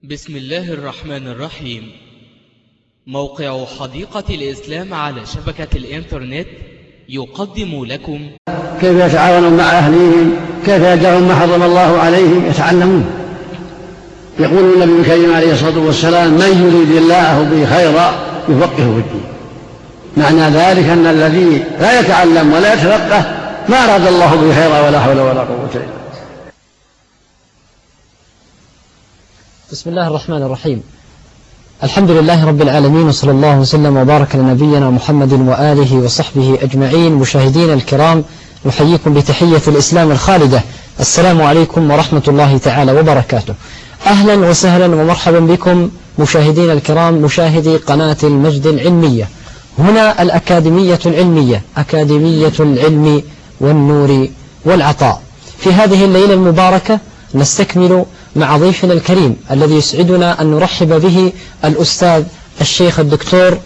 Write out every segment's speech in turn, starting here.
بسم الله الرحمن الرحيم. موقع حديقة الإسلام على شبكة الإنترنت يقدم لكم كيف يتعاونون مع أهليهم، كيف يدعون ما حرم الله عليهم، يتعلمون. يقول النبي الكريم عليه الصلاة والسلام: من يريد الله به خيرا يفقهه في الدين. معنى ذلك أن الذي لا يتعلم ولا يتفقه ما أراد الله به خيرا ولا حول ولا قوة إلا بالله. بسم الله الرحمن الرحيم. الحمد لله رب العالمين، وصلى الله وسلم وبارك على نبينا محمد وآله وصحبه أجمعين. مشاهدين الكرام، نحييكم بتحية الإسلام الخالدة. السلام عليكم ورحمة الله تعالى وبركاته. أهلا وسهلا ومرحبا بكم مشاهدين الكرام، مشاهدي قناة المجد العلمية. هنا الأكاديمية العلمية، أكاديمية العلم والنور والعطاء. في هذه الليلة المباركة نستكمل مع ضيفنا الكريم الذي يسعدنا أن نرحب به الأستاذ الشيخ الدكتور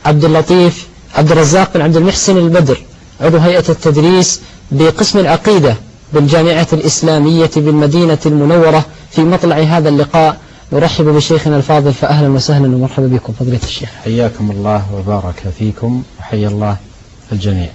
عبد اللطيف عبد الرزاق بن عبد المحسن البدر، عضو هيئة التدريس بقسم العقيدة بالجامعة الإسلامية بالمدينة المنورة. في مطلع هذا اللقاء نرحب بشيخنا الفاضل، فأهلا وسهلا ومرحبا بكم فضيلة الشيخ. حياكم الله وبارك فيكم وحيا الله الجميع.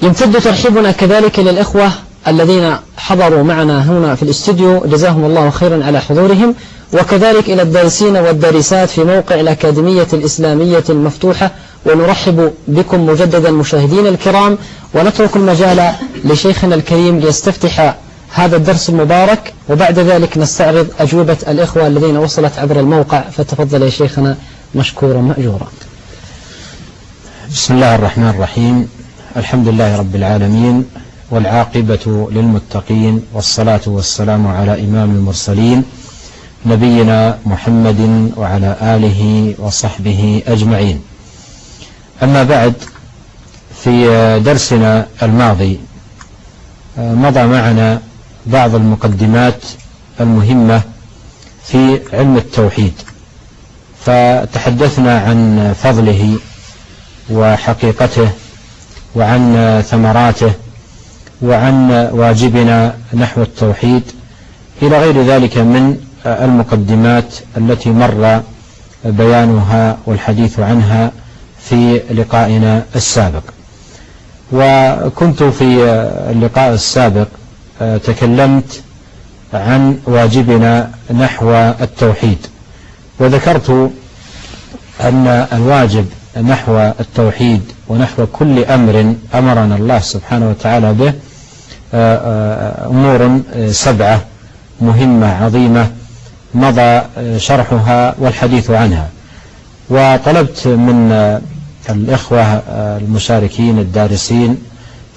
يمتد ترحيبنا كذلك للإخوة الذين حضروا معنا هنا في الاستوديو، جزاهم الله خيرا على حضورهم، وكذلك إلى الدارسين والدارسات في موقع الأكاديمية الإسلامية المفتوحة. ونرحب بكم مجددا مشاهدين الكرام، ونترك المجال لشيخنا الكريم ليستفتح هذا الدرس المبارك، وبعد ذلك نستعرض أجوبة الإخوة الذين وصلت عبر الموقع. فتفضل يا شيخنا مشكورا مأجورا. بسم الله الرحمن الرحيم. الحمد لله رب العالمين، والعاقبة للمتقين، والصلاة والسلام على إمام المرسلين نبينا محمد وعلى آله وصحبه أجمعين. أما بعد، في درسنا الماضي مضى معنا بعض المقدمات المهمة في علم التوحيد، فتحدثنا عن فضله وحقيقته وعن ثمراته وعن واجبنا نحو التوحيد إلى غير ذلك من المقدمات التي مر بيانها والحديث عنها في لقائنا السابق. وكنت في اللقاء السابق تكلمت عن واجبنا نحو التوحيد، وذكرت أن الواجب نحو التوحيد ونحو كل أمر أمرنا الله سبحانه وتعالى به أمور 7 مهمة عظيمة مضى شرحها والحديث عنها. وطلبت من الإخوة المشاركين الدارسين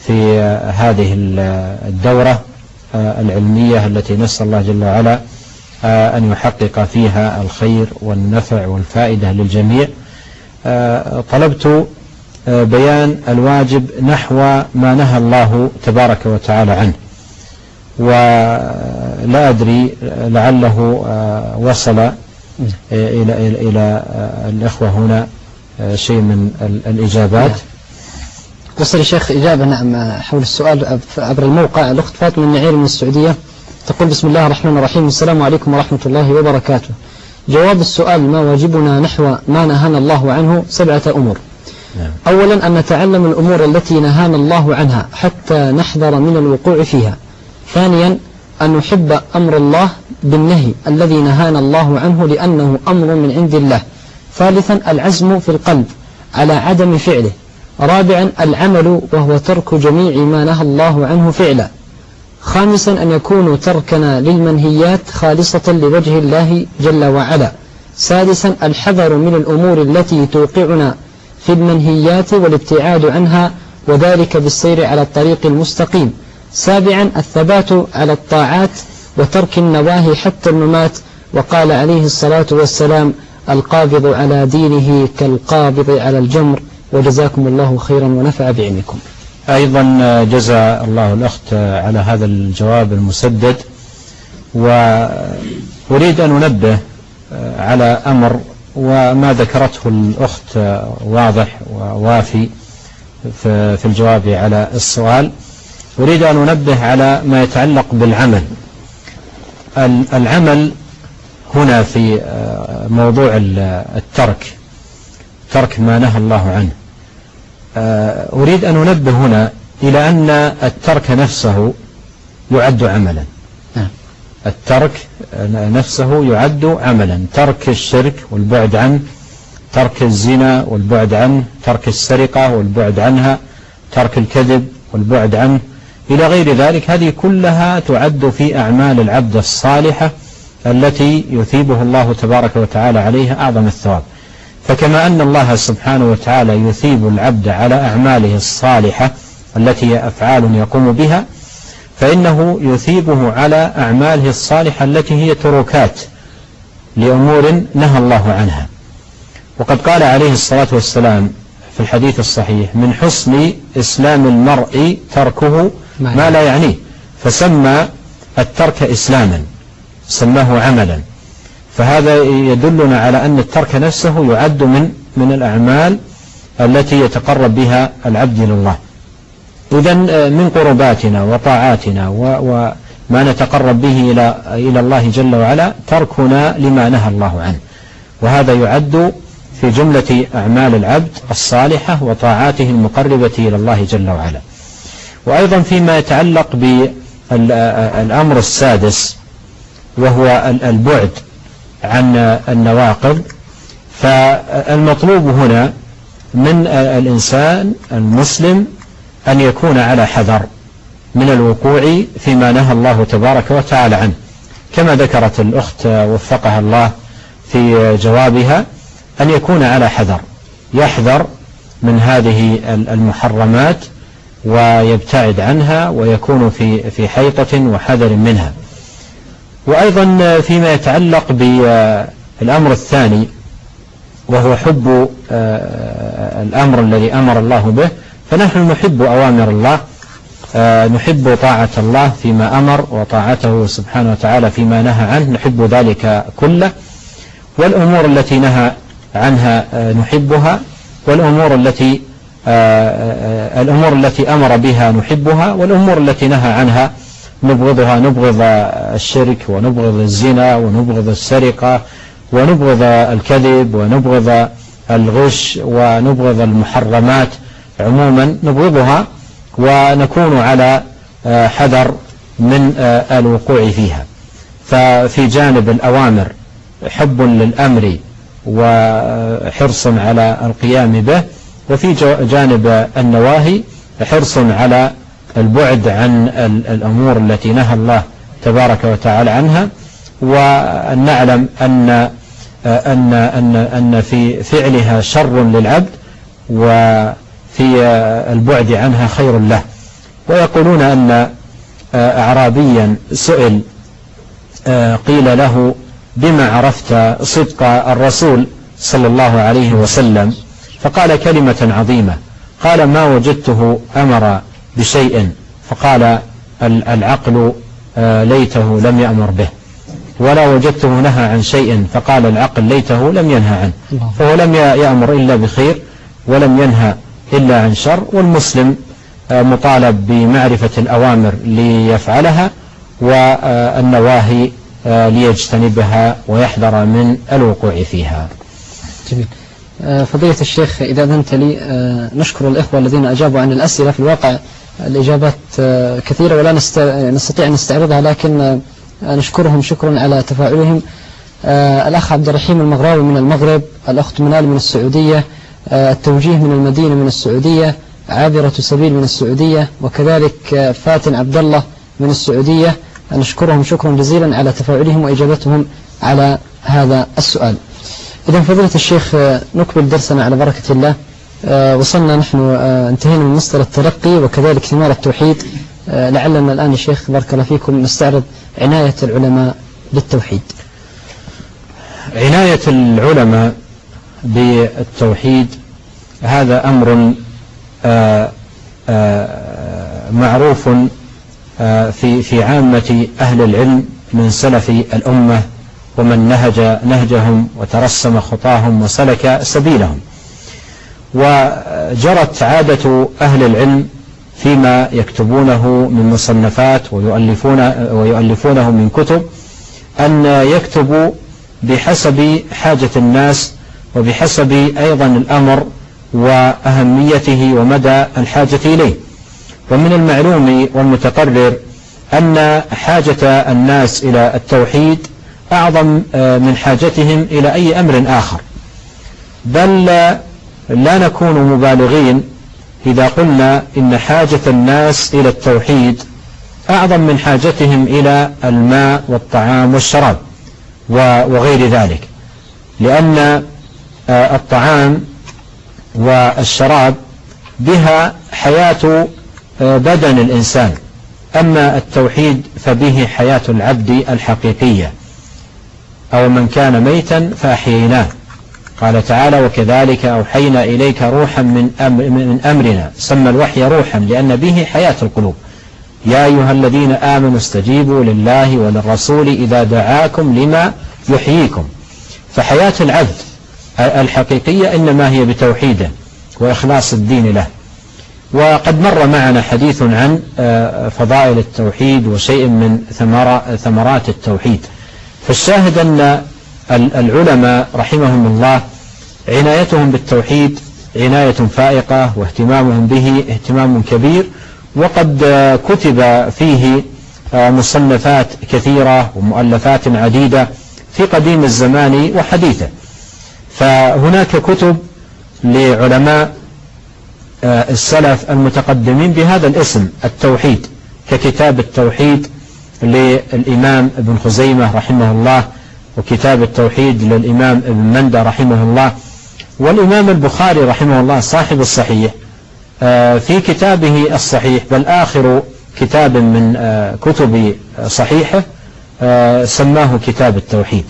في هذه الدورة العلمية التي نسأل الله جل وعلا أن يحقق فيها الخير والنفع والفائدة للجميع، طلبت بيان الواجب نحو ما نهى الله تبارك وتعالى عنه. ولا أدري لعله وصل إلى الإخوة هنا شيء من الإجابات. وصل الشيخ إجابة نعم حول السؤال عبر الموقع. الأخت فاطمة النعير من السعودية تقول: بسم الله الرحمن الرحيم، السلام عليكم ورحمة الله وبركاته. جواب السؤال: ما واجبنا نحو ما نهانا الله عنه 7 أمور. أولا، أن نتعلم الأمور التي نهانا الله عنها حتى نحذر من الوقوع فيها. ثانيا، أن نحب أمر الله بالنهي الذي نهانا الله عنه لأنه أمر من عند الله. ثالثا، العزم في القلب على عدم فعله. رابعا، العمل وهو ترك جميع ما نهى الله عنه فعلا. خامسا، أن يكون تركنا للمنهيات خالصة لوجه الله جل وعلا. سادسا، الحذر من الأمور التي توقعنا في المنهيات والابتعاد عنها، وذلك بالسير على الطريق المستقيم. سابعا، الثبات على الطاعات وترك النواهي حتى الممات. وقال عليه الصلاة والسلام: القابض على دينه كالقابض على الجمر. وجزاكم الله خيرا ونفع بعلمكم. أيضا جزا الله الأخت على هذا الجواب المسدد. وأريد أن أنبه على أمر، وما ذكرته الأخت واضح ووافي في الجواب على السؤال. أريد أن أنبه على ما يتعلق بالعمل. العمل هنا في موضوع الترك، ترك ما نهى الله عنه، أريد أن أنبه هنا إلى أن الترك نفسه يعد عملا. الترك نفسه يعد عملا، ترك الشرك والبعد عنه، ترك الزنا والبعد عنه، ترك السرقة والبعد عنها، ترك الكذب والبعد عنه، إلى غير ذلك. هذه كلها تعد في أعمال العبد الصالحة التي يثيبه الله تبارك وتعالى عليها أعظم الثواب. فكما أن الله سبحانه وتعالى يثيب العبد على أعماله الصالحة التي هي أفعال يقوم بها، فإنه يثيبه على أعماله الصالحة التي هي تركات لأمور نهى الله عنها. وقد قال عليه الصلاة والسلام في الحديث الصحيح: من حسن إسلام المرء تركه ما لا يعنيه، فسمى الترك إسلاما، سماه عملا. فهذا يدلنا على أن الترك نفسه يعد من الأعمال التي يتقرب بها العبد إلى الله. إذن من قرباتنا وطاعاتنا وما نتقرب به إلى الله جل وعلا تركنا لما نهى الله عنه، وهذا يعد في جملة أعمال العبد الصالحة وطاعاته المقربة إلى الله جل وعلا. وأيضا فيما يتعلق بالأمر السادس وهو البعد عن النواقض، فالمطلوب هنا من الإنسان المسلم أن يكون على حذر من الوقوع فيما نهى الله تبارك وتعالى عنه، كما ذكرت الأخت وفقها الله في جوابها، أن يكون على حذر، يحذر من هذه المحرمات ويبتعد عنها ويكون في حيطة وحذر منها. وأيضا فيما يتعلق بالأمر الثاني وهو حب الأمر الذي أمر الله به، فنحن نحب أوامر الله، نحب طاعة الله فيما أمر وطاعته سبحانه وتعالى فيما نهى عنه، نحب ذلك كله. والأمور التي نهى عنها نحبها، والأمور التي أمر بها نحبها، والأمور التي نهى عنها نبغضها، نبغض الشرك ونبغض الزنا ونبغض السرقة ونبغض الكذب ونبغض الغش ونبغض المحرمات عموما، نبغضها ونكون على حذر من الوقوع فيها. ففي جانب الأوامر حب للأمر وحرص على القيام به، وفي جانب النواهي حرص على البعد عن الأمور التي نهى الله تبارك وتعالى عنها، وأن نعلم أن في فعلها شر للعبد وفي البعد عنها خير له. ويقولون أن أعرابيا سئل قيل له: بما عرفت صدق الرسول صلى الله عليه وسلم؟ فقال كلمة عظيمة، قال: ما وجدته أمر بشيء، فقال: العقل ليته لم يأمر به، ولا وجدته نهى عن شيء، فقال: العقل ليته لم ينهى عنه. فهو لم يأمر إلا بخير ولم ينهى إلا عن شر. والمسلم مطالب بمعرفة الأوامر ليفعلها والنواهي ليجتنبها ويحذر من الوقوع فيها. جميل. فضيلة الشيخ، إذا أذنت لي نشكر الإخوة الذين أجابوا عن الأسئلة. في الواقع الإجابات كثيرة ولا نستطيع أن نستعرضها، لكن نشكرهم شكرا على تفاعلهم. الأخ عبد الرحيم المغراوي من المغرب، الأخت منال من السعودية، التوجيه من المدينة من السعودية، عابرة سبيل من السعودية، وكذلك فاتن عبد الله من السعودية. نشكرهم شكرا جزيلا على تفاعلهم وإجابتهم على هذا السؤال. إذن فضيلة الشيخ نكمل درسنا على بركة الله. وصلنا نحن انتهينا من مصدر التلقي وكذلك ثمار التوحيد. لعلنا الآن يا شيخ بارك الله فيكم نستعرض عناية العلماء بالتوحيد. عناية العلماء بالتوحيد هذا أمر معروف في عامة أهل العلم من سلف الأمة ومن نهج نهجهم وترسم خطاهم وسلك سبيلهم. وجرت عادة أهل العلم فيما يكتبونه من مصنفات ويؤلفونه من كتب أن يكتبوا بحسب حاجة الناس وبحسب أيضا الأمر وأهميته ومدى الحاجة إليه. ومن المعلوم والمتقرر أن حاجة الناس إلى التوحيد أعظم من حاجتهم إلى أي أمر آخر، بل لا نكون مبالغين إذا قلنا إن حاجة الناس إلى التوحيد أعظم من حاجتهم إلى الماء والطعام والشراب وغير ذلك، لأن الطعام والشراب بها حياة بدن الإنسان، أما التوحيد فبه حياة العبد الحقيقية. أو من كان ميتا فأحييناه، قال تعالى: وكذلك أوحينا إليك روحا من أمرنا. سمى الوحي روحا لأن به حياة القلوب. يا أيها الذين آمنوا استجيبوا لله وللرسول إذا دعاكم لما يحييكم. فحياة العبد الحقيقية إنما هي بتوحيده وإخلاص الدين له. وقد مر معنا حديث عن فضائل التوحيد وشيء من ثمرات التوحيد. فالشاهد أن العلماء رحمهم الله عنايتهم بالتوحيد عناية فائقة، واهتمامهم به اهتمام كبير، وقد كتب فيه مصنفات كثيرة ومؤلفات عديدة في قديم الزمان وحديثه. فهناك كتب لعلماء السلف المتقدمين بهذا الاسم التوحيد، ككتاب التوحيد للإمام ابن خزيمة رحمه الله، وكتاب التوحيد للإمام ابن مندى رحمه الله، والإمام البخاري رحمه الله صاحب الصحيح في كتابه الصحيح، بل آخر كتاب من كتب صحيحه سماه كتاب التوحيد،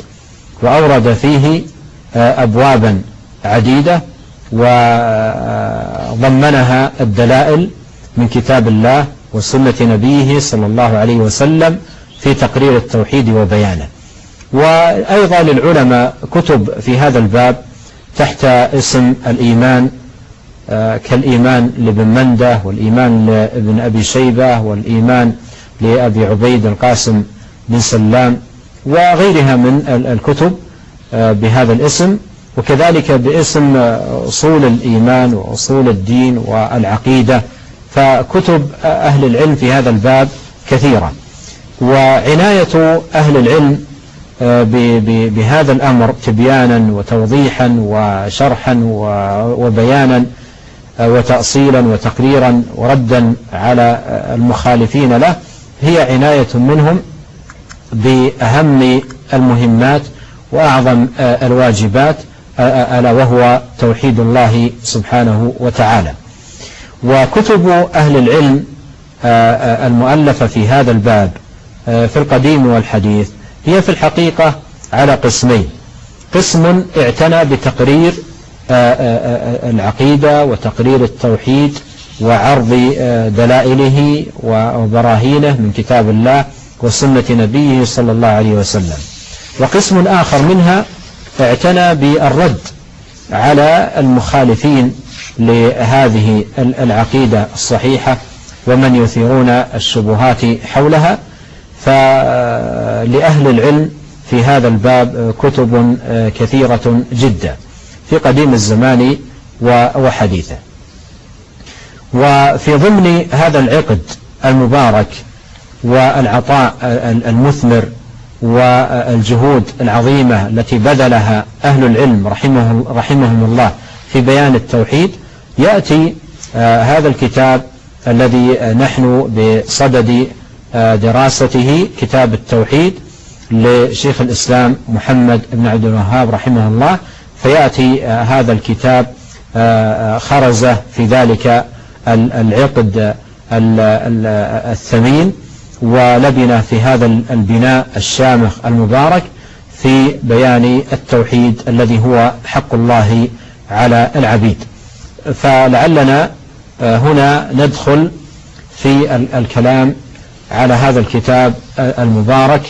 وأورد فيه أبوابا عديدة وضمنها الدلائل من كتاب الله وسنة نبيه صلى الله عليه وسلم في تقرير التوحيد وبيانه. وأيضا للعلماء كتب في هذا الباب تحت اسم الإيمان، كالإيمان لابن مندة، والإيمان لابن أبي شيبة، والإيمان لأبي عبيد القاسم بن سلام، وغيرها من الكتب بهذا الاسم، وكذلك باسم أصول الإيمان وأصول الدين والعقيدة. فكتب أهل العلم في هذا الباب كثيرة. وعناية أهل العلم بهذا الأمر تبيانا وتوضيحا وشرحا وبيانا وتأصيلا وتقريرا وردا على المخالفين له هي عناية منهم بأهم المهمات وأعظم الواجبات، ألا وهو توحيد الله سبحانه وتعالى. وكتب أهل العلم المؤلفة في هذا الباب في القديم والحديث هي في الحقيقة على قسمين: قسم اعتنى بتقرير العقيدة وتقرير التوحيد وعرض دلائله وبراهينه من كتاب الله وسنة نبيه صلى الله عليه وسلم، وقسم آخر منها اعتنى بالرد على المخالفين لهذه العقيدة الصحيحة ومن يثيرون الشبهات حولها. فلأهل العلم في هذا الباب كتب كثيرة جدا في قديم الزمان وحديثه. وفي ضمن هذا العقد المبارك والعطاء المثمر والجهود العظيمة التي بذلها أهل العلم رحمهم الله في بيان التوحيد، يأتي هذا الكتاب الذي نحن بصدد دراسته، كتاب التوحيد لشيخ الإسلام محمد بن عبد الوهاب رحمه الله. فيأتي هذا الكتاب خرز في ذلك العقد الثمين، ولبن في هذا البناء الشامخ المبارك في بيان التوحيد الذي هو حق الله على العبيد. فلعلنا هنا ندخل في الكلام على هذا الكتاب المبارك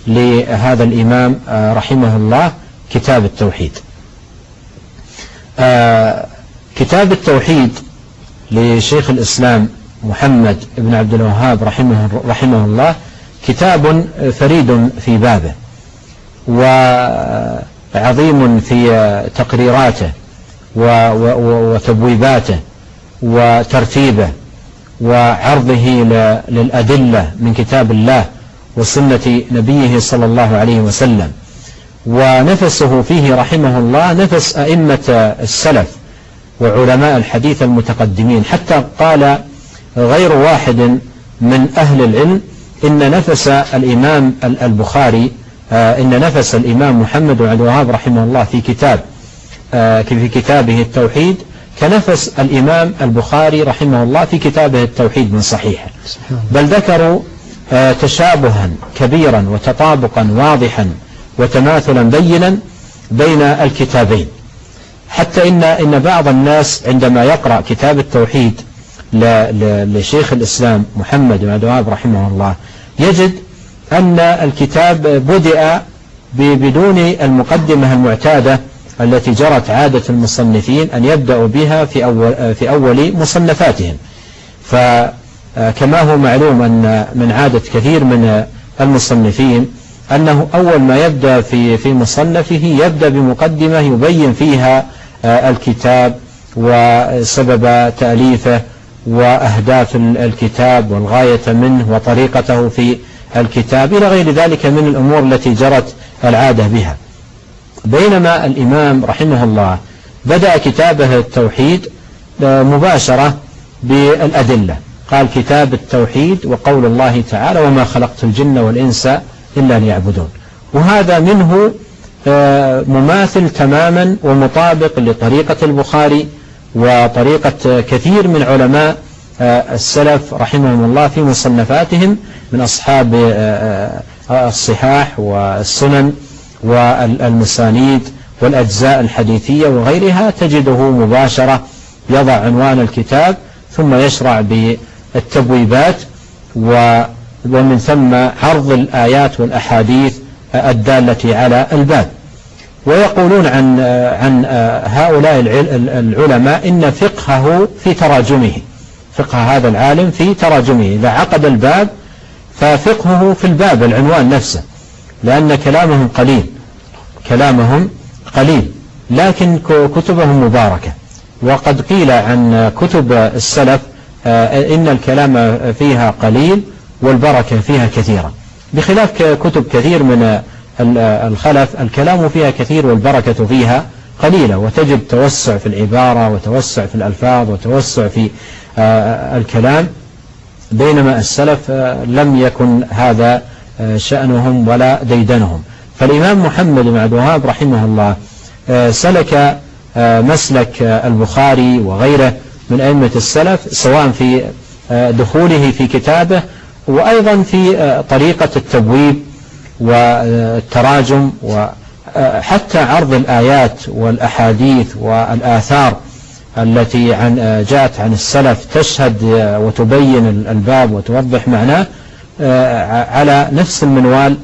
لهذا الإمام رحمه الله، كتاب التوحيد. كتاب التوحيد لشيخ الإسلام محمد بن عبد الوهاب رحمه الله كتاب فريد في بابه، وعظيم في تقريراته وتبويباته وترتيبه وعرضه للأدلة من كتاب الله وسنة نبيه صلى الله عليه وسلم. ونفسه فيه رحمه الله نفس أئمة السلف وعلماء الحديث المتقدمين، حتى قال غير واحد من أهل العلم إن نفس الإمام البخاري إن نفس الإمام محمد بن عبد الوهاب رحمه الله في كتابه التوحيد كنفس الإمام البخاري رحمه الله في كتابه التوحيد من صحيحه، بل ذكروا تشابها كبيرا وتطابقا واضحا وتماثلا بينا بين الكتابين، حتى إن بعض الناس عندما يقرأ كتاب التوحيد لشيخ الإسلام محمد بن عبد الوهاب رحمه الله يجد أن الكتاب بدأ بدون المقدمة المعتادة التي جرت عادة المصنفين أن يبدأوا بها في أول مصنفاتهم. فكما هو معلوم أن من عادة كثير من المصنفين أنه أول ما يبدأ في مصنفه يبدأ بمقدمة يبين فيها الكتاب وسبب تأليفه وأهداف الكتاب والغاية منه وطريقته في الكتاب إلى غير ذلك من الأمور التي جرت العادة بها. بينما الإمام رحمه الله بدأ كتابه التوحيد مباشرة بالأدلة، قال كتاب التوحيد وقول الله تعالى وما خلقت الجن والإنس إلا ليعبدون، وهذا منه مماثل تماما ومطابق لطريقة البخاري وطريقة كثير من علماء السلف رحمهم الله في مصنفاتهم من أصحاب الصحاح والسنن والمسانيد والأجزاء الحديثية وغيرها، تجده مباشرة يضع عنوان الكتاب ثم يشرع بالتبويبات ومن ثم عرض الآيات والأحاديث الدالة على الباب. ويقولون عن هؤلاء العلماء إن فقهه في تراجمه، فقه هذا العالم في تراجمه، إذا عقد الباب ففقهه في الباب العنوان نفسه، لأن كلامهم قليل لكن كتبهم مباركة. وقد قيل عن كتب السلف إن الكلام فيها قليل والبركة فيها كثيرة، بخلاف كتب كثير من الخلف الكلام فيها كثير والبركة فيها قليلة، وتجد توسع في العبارة وتوسع في الألفاظ وتوسع في الكلام، بينما السلف لم يكن هذا شأنهم ولا ديدنهم. فالإمام محمد بن عبد الوهاب رحمه الله سلك مسلك البخاري وغيره من أئمة السلف، سواء في دخوله في كتابه وأيضا في طريقة التبويب والتراجم وحتى عرض الآيات والأحاديث والآثار التي جاءت عن السلف تشهد وتبين الباب وتوضح معناه على نفس المنوال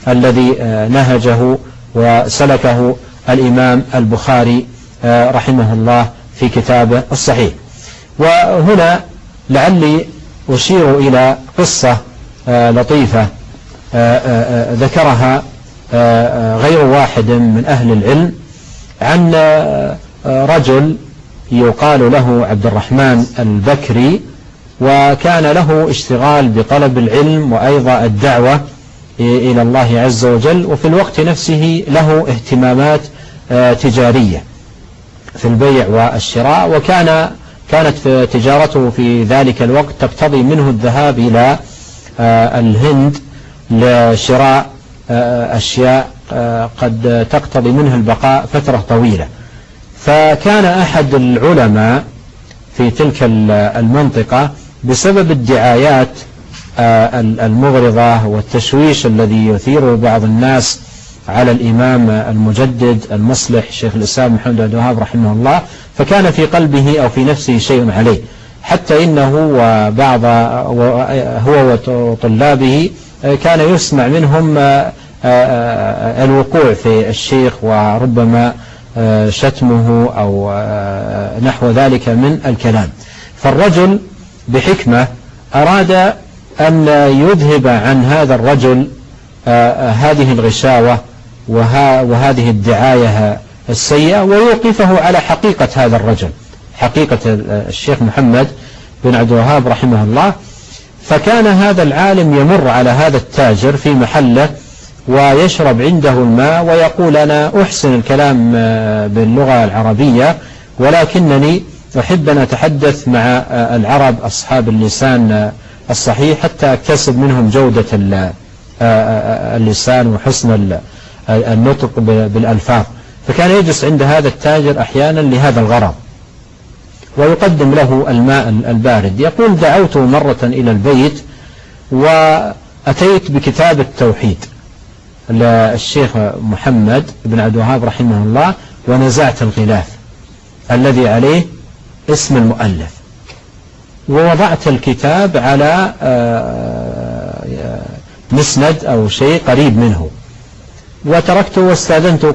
الذي نهجه وسلكه الإمام البخاري رحمه الله في كتابه الصحيح. وهنا لعلي أشير إلى قصة لطيفة ذكرها غير واحد من أهل العلم عن رجل يقال له عبد الرحمن البكري، وكان له اشتغال بطلب العلم وأيضا الدعوة إلى الله عز وجل، وفي الوقت نفسه له اهتمامات تجارية في البيع والشراء، كانت تجارته في ذلك الوقت تقتضي منه الذهاب إلى الهند لشراء أشياء قد تقتضي منه البقاء فترة طويلة. فكان أحد العلماء في تلك المنطقة بسبب الدعايات المغرضة والتشويش الذي يثيره بعض الناس على الإمام المجدد المصلح شيخ الإسلام محمد بن عبد الوهاب رحمه الله، فكان في قلبه أو في نفسه شيء عليه، حتى إنه هو وطلابه كان يسمع منهم الوقوع في الشيخ وربما شتمه أو نحو ذلك من الكلام. فالرجل بحكمة أراد أن يذهب عن هذا الرجل هذه الغشاوة وهذه الدعاية السيئة، ويوقفه على حقيقة هذا الرجل، حقيقة الشيخ محمد بن عبد الوهاب رحمه الله. فكان هذا العالم يمر على هذا التاجر في محله ويشرب عنده الماء ويقول: أنا أحسن الكلام باللغة العربية، ولكنني أحب أن أتحدث مع العرب أصحاب اللسان الصحيح حتى أكتسب منهم جودة اللسان وحسن النطق بالألفاظ. فكان يجلس عند هذا التاجر أحيانا لهذا الغرض ويقدم له الماء البارد. يقول: دعوته مرة إلى البيت وأتيت بكتاب التوحيد للشيخ محمد بن عبد الوهاب رحمه الله، ونزعت الغلاف الذي عليه اسم المؤلف، ووضعت الكتاب على مسند أو شيء قريب منه، وتركته واستأذنته.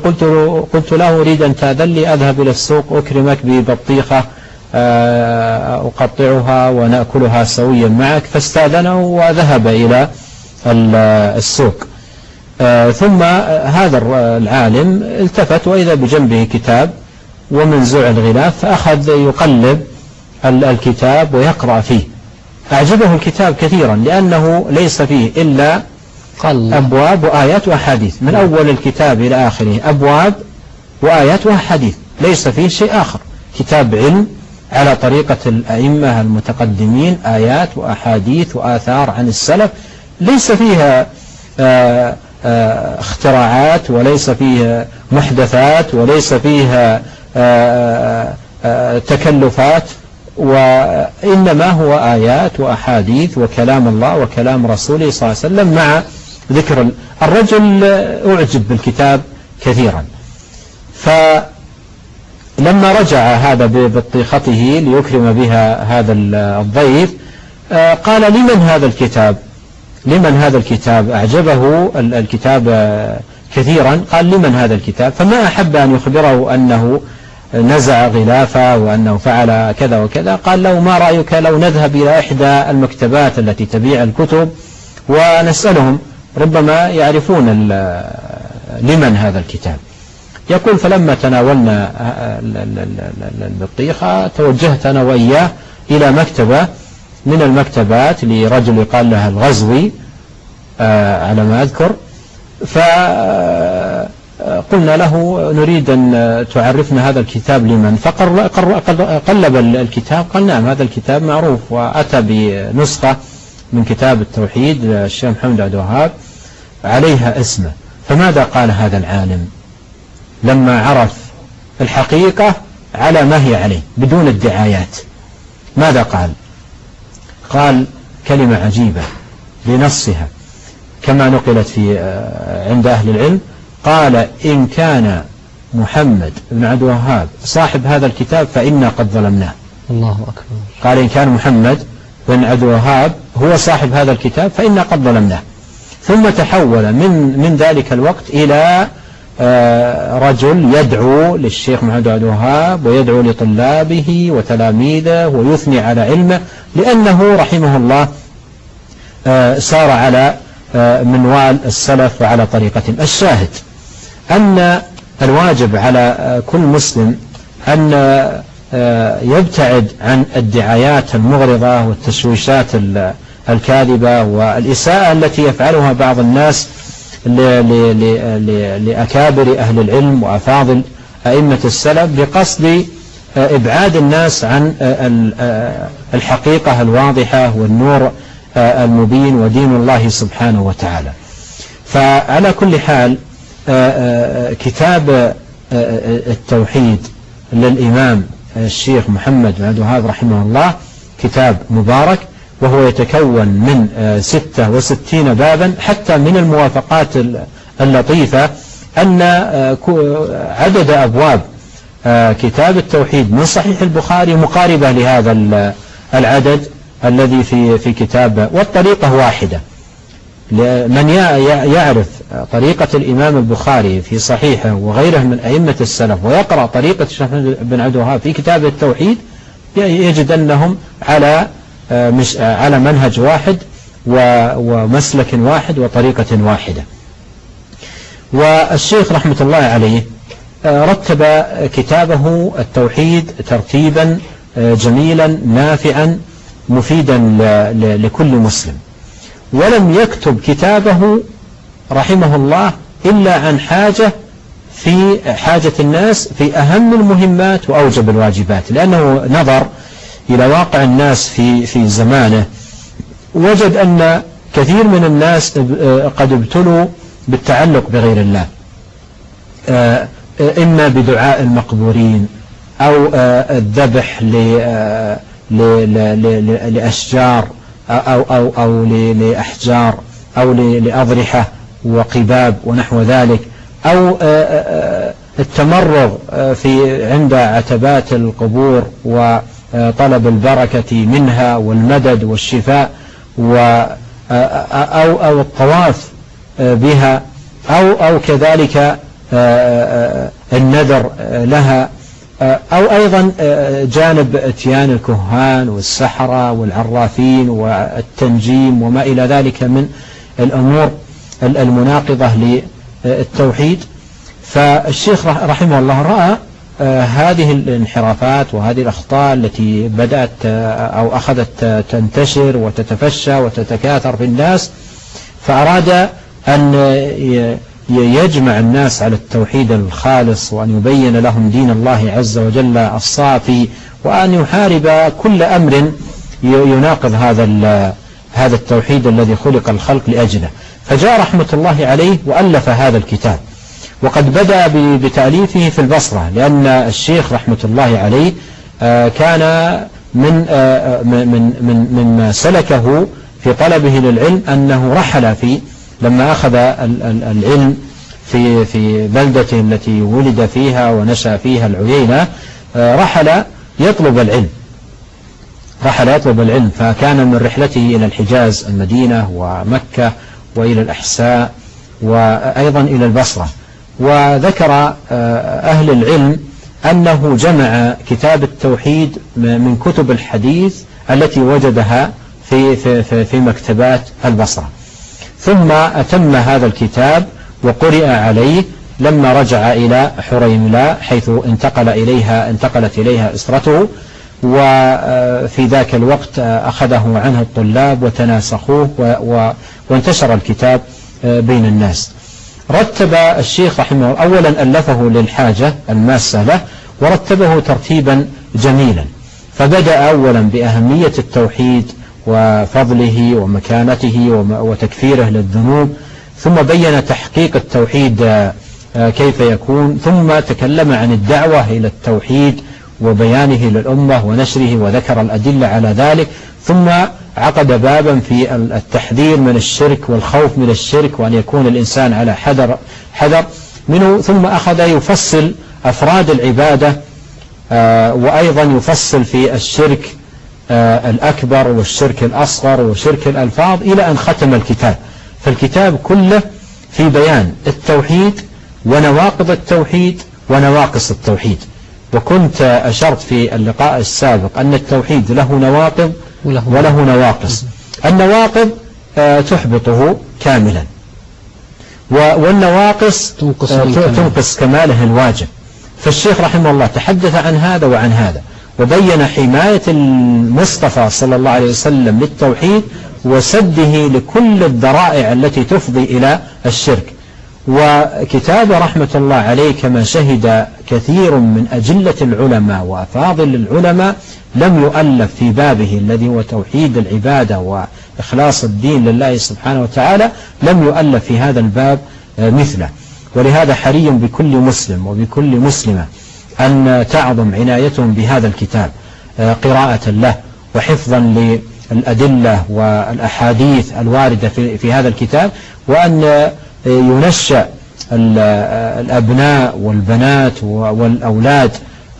قلت له: أريد أن تأذن لي أذهب إلى السوق أكرمك ببطيخة أقطعها ونأكلها سويا معك. فاستأذنه وذهب إلى السوق. ثم هذا العالم التفت وإذا بجنبه كتاب ومنزوع الغلاف، فأخذ يقلب الكتاب ويقرأ فيه. أعجبه الكتاب كثيرا لأنه ليس فيه إلا أبواب وآيات وأحاديث، من أول الكتاب إلى آخره أبواب وآيات وأحاديث، ليس فيه شيء آخر. كتاب علم على طريقة الأئمة المتقدمين، آيات وأحاديث وآثار عن السلف، ليس فيها اختراعات، وليس فيها محدثات، وليس فيها تكلفات، وإنما هو آيات وأحاديث وكلام الله وكلام رسوله صلى الله عليه وسلم مع ذكر. الرجل أعجب بالكتاب كثيرا. فلما رجع هذا ببطيخته ليكرم بها هذا الضيف قال: لمن هذا الكتاب؟ لمن هذا الكتاب؟ أعجبه الكتاب كثيرا. قال: لمن هذا الكتاب؟ فما أحب أن يخبره أنه نزع غلافه وأنه فعل كذا وكذا. قال له: ما رأيك لو نذهب إلى إحدى المكتبات التي تبيع الكتب ونسألهم، ربما يعرفون لمن هذا الكتاب. يقول: فلما تناولنا البطيخة توجهت أنا وإياه إلى مكتبة من المكتبات لرجل يقال لها الغزوي على ما أذكر، فقلنا له: نريد أن تعرفنا هذا الكتاب لمن؟ فقلب الكتاب، قال: نعم هذا الكتاب معروف، وأتى بنسخة من كتاب التوحيد للشيخ محمد عبد الوهاب عليها اسمه. فماذا قال هذا العالم لما عرف الحقيقة على ما هي عليه بدون الدعايات؟ ماذا قال؟ قال كلمة عجيبة بنصها كما نقلت عند أهل العلم. قال: إن كان محمد بن عبد الوهاب صاحب هذا الكتاب فإنا قد ظلمناه. الله أكبر. قال: إن كان محمد بن عبد الوهاب هو صاحب هذا الكتاب فإنا قد ظلمناه. ثم تحول من ذلك الوقت إلى رجل يدعو للشيخ محمد بن عبد الوهاب ويدعو لطلابه وتلاميذه ويثني على علمه، لأنه رحمه الله سار على منوال السلف وعلى طريقتهم. الشاهد أن الواجب على كل مسلم أن يبتعد عن الدعايات المغرضة والتشويشات الكاذبة والإساءة التي يفعلها بعض الناس لأكابر أهل العلم وأفاضل أئمة السلف بقصد إبعاد الناس عن الحقيقة الواضحة والنور المبين ودين الله سبحانه وتعالى. فعلى كل حال كتاب التوحيد للإمام الشيخ محمد بن عبد الوهاب رحمه الله كتاب مبارك، وهو يتكون من 66 بابا. حتى من الموافقات اللطيفة أن عدد أبواب كتاب التوحيد من صحيح البخاري مقاربة لهذا العدد الذي في كتاب، والطريقة واحدة. من يعرف طريقة الإمام البخاري في صحيحه وغيره من أئمة السلف ويقرأ طريقة الشيخ بن عبد الوهاب في كتاب التوحيد يجد أنهم على منهج واحد ومسلك واحد وطريقة واحدة. والشيخ رحمة الله عليه رتب كتابه التوحيد ترتيبا جميلا نافعا مفيدا لكل مسلم، ولم يكتب كتابه رحمه الله إلا عن حاجة الناس في أهم المهمات وأوجب الواجبات، لأنه نظر إلى واقع الناس في زمانه، وجد أن كثير من الناس قد ابتلوا بالتعلق بغير الله، إما بدعاء المقبورين أو الذبح لأشجار أو لأحجار أو لأضرحة وقباب ونحو ذلك، أو التمرغ عند عتبات القبور وطلب البركة منها والمدد والشفاء، أو الطواف بها، أو كذلك النذر لها، أو أيضا جانب اتيان الكهان والسحرة والعرافين والتنجيم وما إلى ذلك من الأمور المناقضة للتوحيد. فالشيخ رحمه الله رأى هذه الانحرافات وهذه الأخطاء التي بدأت أو أخذت تنتشر وتتفشى وتتكاثر في الناس، فأراد أن يجمع الناس على التوحيد الخالص، وأن يبين لهم دين الله عز وجل الصافي، وأن يحارب كل أمر يناقض هذا التوحيد الذي خلق الخلق لأجله. فجاء رحمة الله عليه وألف هذا الكتاب، وقد بدأ بتأليفه في البصرة، لأن الشيخ رحمة الله عليه كان مما سلكه في طلبه للعلم أنه رحل لما أخذ العلم في بلدته التي ولد فيها ونشأ فيها العيينة، رحل يطلب العلم، فكان من رحلته إلى الحجاز المدينة ومكة وإلى الأحساء وأيضا إلى البصرة. وذكر أهل العلم أنه جمع كتاب التوحيد من كتب الحديث التي وجدها في مكتبات البصرة، ثم أتم هذا الكتاب وقرئ عليه لما رجع إلى حريملاء حيث انتقلت إليها أسرته، وفي ذاك الوقت أخذه عنه الطلاب وتناسخوه وانتشر الكتاب بين الناس. رتب الشيخ رحمه الله أولا ألفه للحاجة الماسة له، ورتبه ترتيبا جميلا، فبدأ أولا بأهمية التوحيد وفضله ومكانته وتكفيره للذنوب، ثم بين تحقيق التوحيد كيف يكون، ثم تكلم عن الدعوة إلى التوحيد وبيانه للأمة ونشره وذكر الأدلة على ذلك، ثم عقد بابا في التحذير من الشرك والخوف من الشرك، وأن يكون الإنسان على حذر منه، ثم أخذ يفصل أفراد العبادة، وأيضا يفصل في الشرك الأكبر والشرك الأصغر وشرك الألفاظ، إلى أن ختم الكتاب. فالكتاب كله في بيان التوحيد ونواقض التوحيد ونواقص التوحيد. وكنت أشرت في اللقاء السابق أن التوحيد له نواقض وله نواقص. النواقض تحبطه كاملا، والنواقص تنقص كماله الواجب. فالشيخ رحمه الله تحدث عن هذا وعن هذا، وبين حماية المصطفى صلى الله عليه وسلم للتوحيد وسده لكل الذرائع التي تفضي إلى الشرك. وكتاب رحمة الله عليه كما شهد كثير من أجلة العلماء وأفاضل العلماء لم يؤلف في بابه الذي هو توحيد العبادة وإخلاص الدين لله سبحانه وتعالى، لم يؤلف في هذا الباب مثله. ولهذا حري بكل مسلم وبكل مسلمة أن تعظم عنايتهم بهذا الكتاب قراءة له وحفظا للأدلة والأحاديث الواردة في هذا الكتاب، وأن ينشأ الأبناء والبنات والأولاد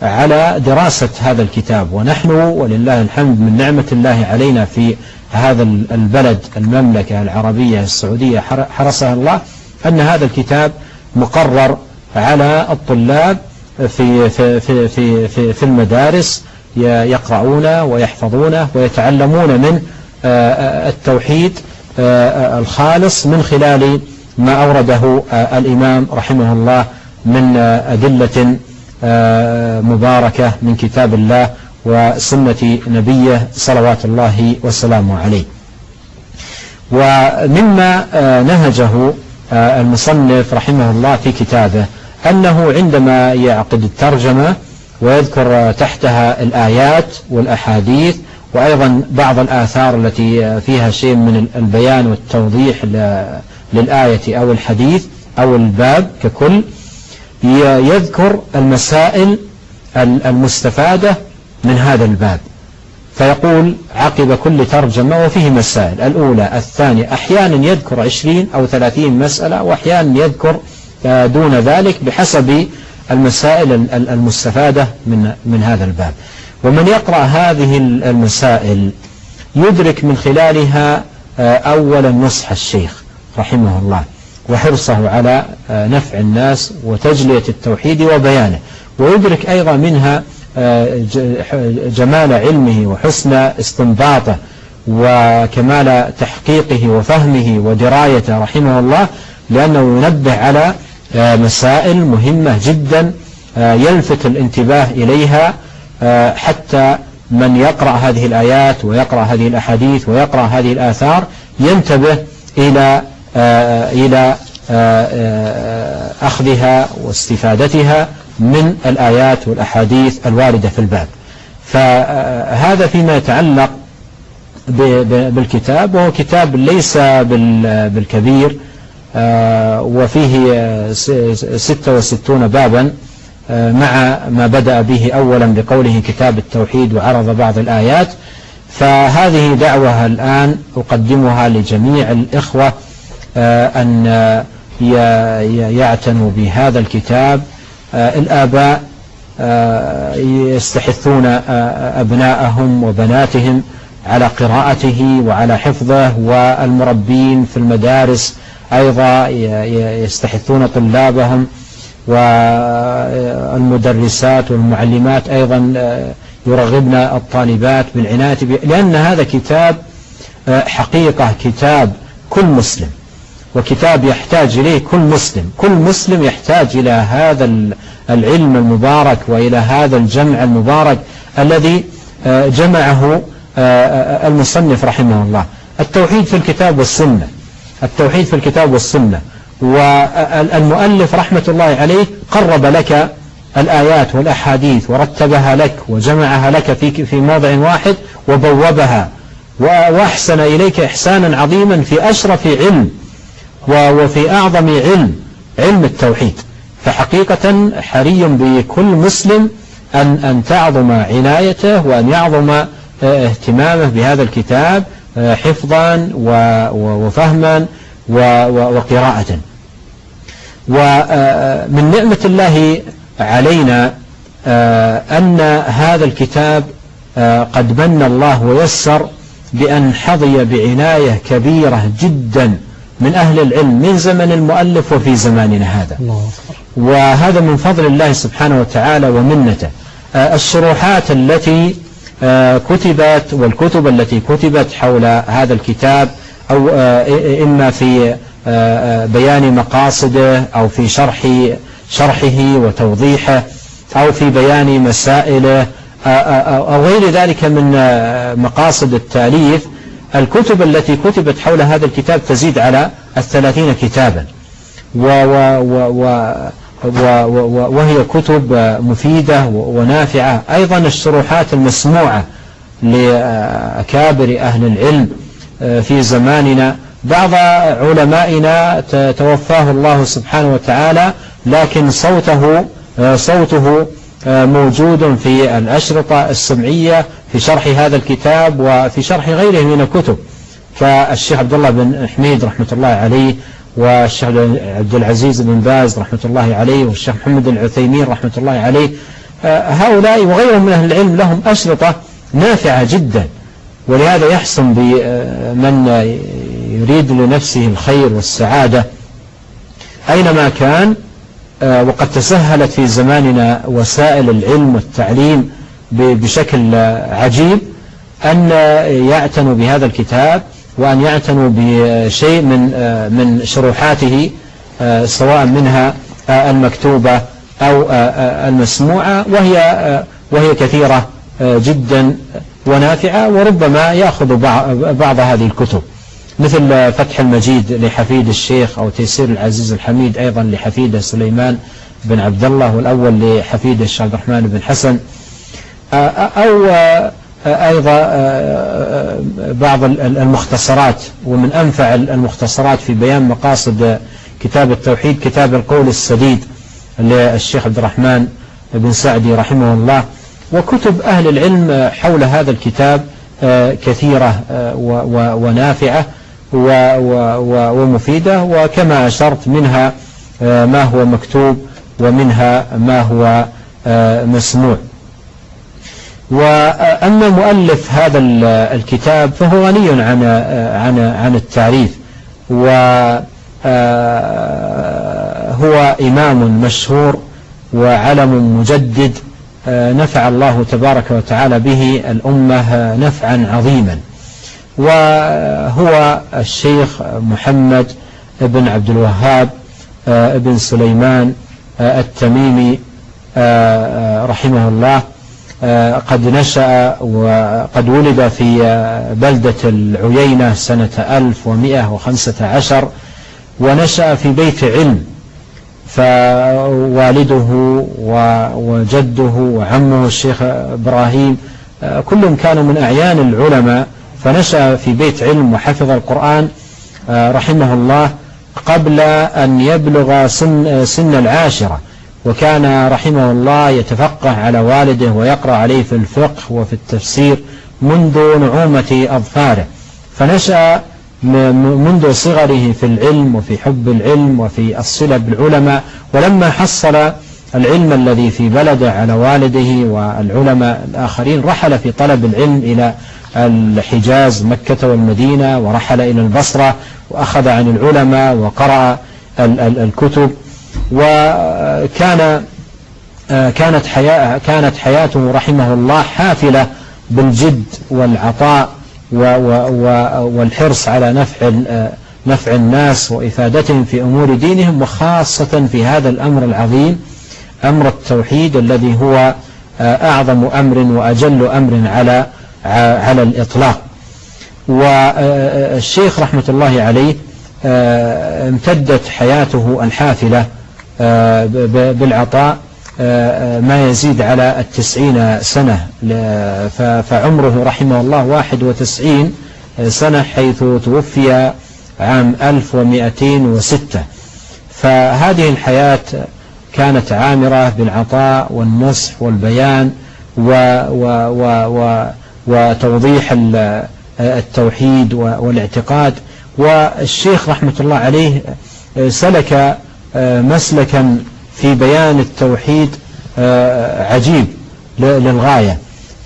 على دراسة هذا الكتاب. ونحن ولله الحمد من نعمة الله علينا في هذا البلد المملكة العربية السعودية حرسها الله أن هذا الكتاب مقرر على الطلاب في المدارس، يقرؤونه ويحفظونه ويتعلمون من التوحيد الخالص من خلال ما أورده الإمام رحمه الله من أدلة مباركة من كتاب الله وسنة نبيه صلوات الله وسلامه عليه. ومما نهجه المصنف رحمه الله في كتابه أنه عندما يعقد الترجمة ويذكر تحتها الآيات والأحاديث وأيضا بعض الآثار التي فيها شيء من البيان والتوضيح للآية أو الحديث أو الباب ككل، يذكر المسائل المستفادة من هذا الباب، فيقول عقب كل ترجمة وفيه مسائل، الأولى الثانية، أحيانا يذكر 20 أو 30 مسألة، وأحيانا يذكر دون ذلك بحسب المسائل المستفادة من هذا الباب. ومن يقرأ هذه المسائل يدرك من خلالها أولا نصح الشيخ رحمه الله وحرصه على نفع الناس وتجلية التوحيد وبيانه، ويدرك أيضا منها جمال علمه وحسن استنباطه وكمال تحقيقه وفهمه ودرايته رحمه الله، لأنه ينبه على مسائل مهمة جدا يلفت الانتباه إليها، حتى من يقرأ هذه الآيات ويقرأ هذه الأحاديث ويقرأ هذه الآثار ينتبه إلى أخذها واستفادتها من الآيات والأحاديث الواردة في الباب. فهذا فيما يتعلق بالكتاب، وهو كتاب ليس بالكبير، وفيه 66 بابا مع ما بدأ به أولا بقوله كتاب التوحيد وعرض بعض الآيات. فهذه دعوة الآن أقدمها لجميع الإخوة أن يعتنوا بهذا الكتاب. الآباء يستحثون أبناءهم وبناتهم على قراءته وعلى حفظه، والمربين في المدارس أيضا يستحثون طلابهم، والمدرسات والمعلمات أيضا يرغبن الطالبات بالعناية به، لأن هذا كتاب حقيقة كتاب كل مسلم، وكتاب يحتاج إليه كل مسلم. كل مسلم يحتاج إلى هذا العلم المبارك وإلى هذا الجمع المبارك الذي جمعه المصنف رحمه الله. التوحيد في الكتاب والسنة، التوحيد في الكتاب والسنة. والمؤلف رحمة الله عليه قرب لك الآيات والأحاديث ورتبها لك وجمعها لك في موضع واحد وبوبها، وأحسن إليك إحسانا عظيما في أشرف علم وفي أعظم علم التوحيد. فحقيقة حري بكل مسلم أن تعظم عنايته وأن يعظم اهتمامه بهذا الكتاب حفظا وفهما وقراءة. ومن نعمة الله علينا أن هذا الكتاب قد من الله ويسر بأن حظي بعناية كبيرة جدا من أهل العلم من زمن المؤلف وفي زماننا هذا، وهذا من فضل الله سبحانه وتعالى ومنته. الشروحات التي كتبت والكتب التي كتبت حول هذا الكتاب، أو إما في بيان مقاصده أو في شرحه وتوضيحه أو في بيان مسائله أو غير ذلك من مقاصد التأليف، الكتب التي كتبت حول هذا الكتاب تزيد على 30 كتابا، وهي كتب مفيدة ونافعة. أيضا الشروحات المسموعة لأكابر أهل العلم في زماننا، بعض علمائنا توفاه الله سبحانه وتعالى، لكن صوته موجود في الأشرطة السمعية في شرح هذا الكتاب وفي شرح غيره من الكتب، كالشيخ عبد الله بن حميد رحمة الله عليه، والشيخ عبد العزيز بن باز رحمة الله عليه، والشيخ محمد العثيمين رحمة الله عليه. هؤلاء وغيرهم من أهل العلم لهم أشرطة نافعة جدا، ولهذا يحسن بمن يريد لنفسه الخير والسعادة أينما كان، وقد تسهلت في زماننا وسائل العلم والتعليم بشكل عجيب، أن يعتنوا بهذا الكتاب وأن يعتنوا بشيء من شروحاته سواء منها المكتوبة أو المسموعة، وهي كثيرة جدا ونافعة، وربما يأخذ بعض هذه الكتب مثل فتح المجيد لحفيد الشيخ، أو تيسير العزيز الحميد أيضا لحفيده سليمان بن عبد الله، والأول لحفيده الشيخ عبد الرحمن بن حسن، أو أيضا بعض المختصرات. ومن أنفع المختصرات في بيان مقاصد كتاب التوحيد كتاب القول السديد للشيخ عبد الرحمن بن سعدي رحمه الله. وكتب أهل العلم حول هذا الكتاب كثيرة ونافعة ومفيدة، وكما أشرت منها ما هو مكتوب ومنها ما هو مسموع. وأما مؤلف هذا الكتاب فهو غني عن التعريف، وهو إمام مشهور وعلم مجدد نفع الله تبارك وتعالى به الأمة نفعا عظيما، وهو الشيخ محمد بن عبد الوهاب بن سليمان التميمي رحمه الله. قد نشأ وقد ولد في بلدة العيينة سنة 1115، ونشأ في بيت علم، فوالده وجده وعمه الشيخ إبراهيم كلهم كانوا من أعيان العلماء، فنشأ في بيت علم وحفظ القرآن رحمه الله قبل أن يبلغ سن العاشرة، وكان رحمه الله يتفقه على والده ويقرأ عليه في الفقه وفي التفسير منذ نعومة أظفاره، فنشأ منذ صغره في العلم وفي حب العلم وفي الصلة بالعلماء. ولما حصل العلم الذي في بلده على والده والعلماء الآخرين رحل في طلب العلم إلى الحجاز مكة والمدينة، ورحل إلى البصرة وأخذ عن العلماء وقرأ الكتب. كانت حياته رحمه الله حافلة بالجد والعطاء والحرص على نفع الناس وإفادتهم في أمور دينهم، وخاصة في هذا الأمر العظيم أمر التوحيد الذي هو أعظم أمر وأجل أمر على الإطلاق. والشيخ رحمة الله عليه امتدت حياته الحافلة بالعطاء ما يزيد على 90 سنة، فعمره رحمه الله 91 سنة حيث توفي عام 1206. فهذه الحياة كانت عامرة بالعطاء والنصح والبيان وتوضيح التوحيد والاعتقاد. والشيخ رحمة الله عليه سلك مسلكا في بيان التوحيد عجيب للغاية.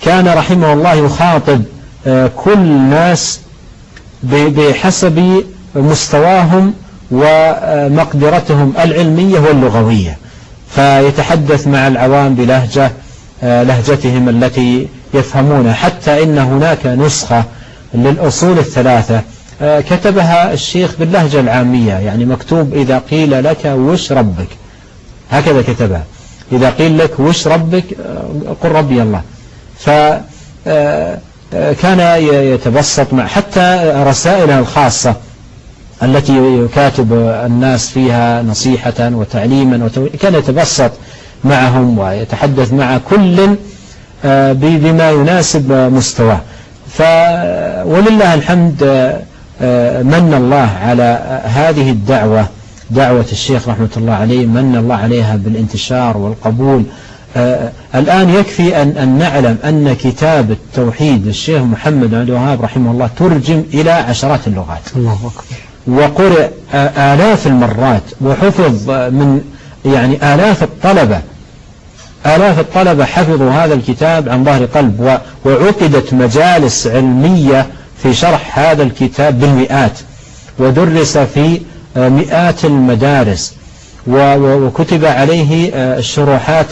كان رحمه الله يخاطب كل الناس بحسب مستواهم ومقدرتهم العلمية واللغوية، فيتحدث مع العوام لهجتهم التي يفهمونها، حتى إن هناك نسخة للأصول الثلاثة كتبها الشيخ باللهجة العامية، يعني مكتوب إذا قيل لك وش ربك، هكذا كتبها، إذا قيل لك وش ربك قل ربي الله. فكان يتبسط مع حتى رسائله الخاصة التي يكاتب الناس فيها نصيحة وتعليما كان يتبسط معهم ويتحدث مع كل بما يناسب مستواه. ولله الحمد من الله على هذه الدعوة، دعوة الشيخ رحمة الله عليه، من الله عليها بالانتشار والقبول. الآن يكفي أن نعلم أن كتاب التوحيد للشيخ محمد بن عبد الوهاب رحمه الله ترجم إلى عشرات اللغات، الله أكبر، وقرئ آلاف المرات، وحفظ من يعني آلاف الطلبة حفظوا هذا الكتاب عن ظهر قلب، وعقدت مجالس علمية في شرح هذا الكتاب بالمئات، ودرس في مئات المدارس، وكتب عليه الشروحات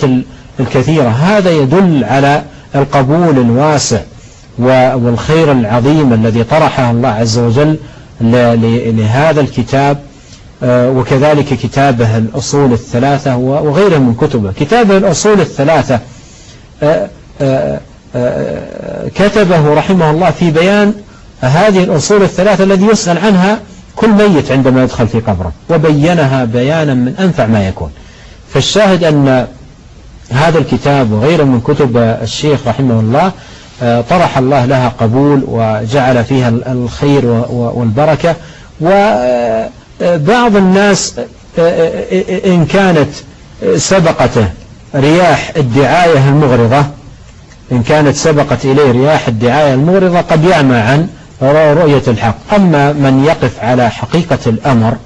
الكثيرة. هذا يدل على القبول الواسع والخير العظيم الذي طرحه الله عز وجل لهذا الكتاب، وكذلك كتابه الأصول الثلاثة وغيره من كتبه. كتابه الأصول الثلاثة كتبه رحمه الله في بيان هذه الأصول الثلاثة الذي يسأل عنها كل ميت عندما يدخل في قبره، وبينها بيانا من أنفع ما يكون. فالشاهد أن هذا الكتاب وغيره من كتب الشيخ رحمه الله طرح الله لها قبول وجعل فيها الخير والبركة. وبعض الناس إن كانت سبقته رياح الدعاية المغرضة، إن كانت سبقت إليه رياح الدعاية المغرضة قد يعمى عن رؤية الحق. أما من يقف على حقيقة الأمر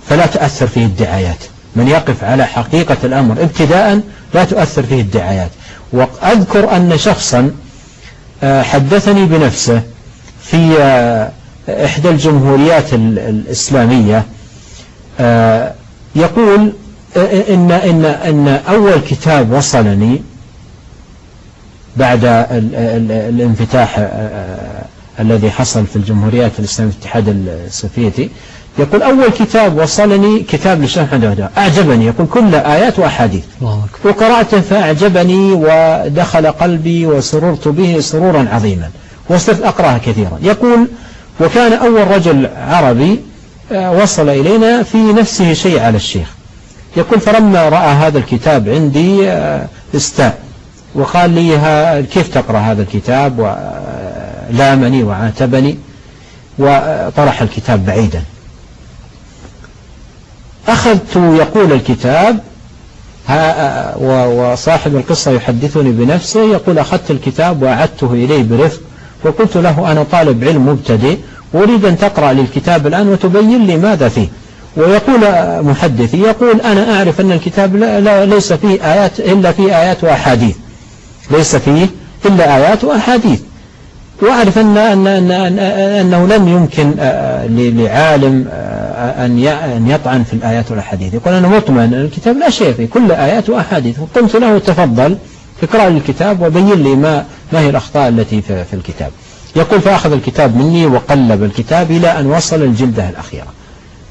فلا تؤثر فيه الدعايات. من يقف على حقيقة الأمر ابتداء لا تؤثر فيه الدعايات. وأذكر أن شخصا حدثني بنفسه في إحدى الجمهوريات الإسلامية يقول إن أول كتاب وصلني بعد الانفتاح الذي حصل في الجمهوريات الإسلامية في الاتحاد السوفيتي، يقول أول كتاب وصلني كتاب للشيخ محمد وهدان، أعجبني، يقول كل آيات وأحاديث، وقرأته فأعجبني ودخل قلبي وسررت به سرورا عظيما وصرت أقرأها كثيرا. يقول وكان أول رجل عربي وصل إلينا في نفسه شيء على الشيخ. يقول فلما رأى هذا الكتاب عندي استاء وقال لي كيف تقرأ هذا الكتاب، ولامني وعاتبني وطرح الكتاب بعيدا. أخذت يقول الكتاب وصاحب القصة يحدثني بنفسه، يقول أخذت الكتاب وأعدته إليه برفق وقلت له أنا طالب علم مبتدئ وأريد أن تقرأ لي الكتاب الآن وتبين لي ماذا فيه. ويقول محدثي يقول أنا أعرف أن الكتاب ليس فيه آيات إلا فيه آيات وأحاديث، ليس فيه إلا آيات وأحاديث، وأعرف أنه لم يمكن لعالم أن يطعن في الآيات والأحاديث. يقول أنا مطمئن أن الكتاب لا شيء فيه، كل آيات وأحاديث. وقلت له تفضل اقرأ لي الكتاب وبين لي ما هي الأخطاء التي في الكتاب. يقول فأخذ الكتاب مني وقلب الكتاب إلى أن وصل الجلدة الأخيرة،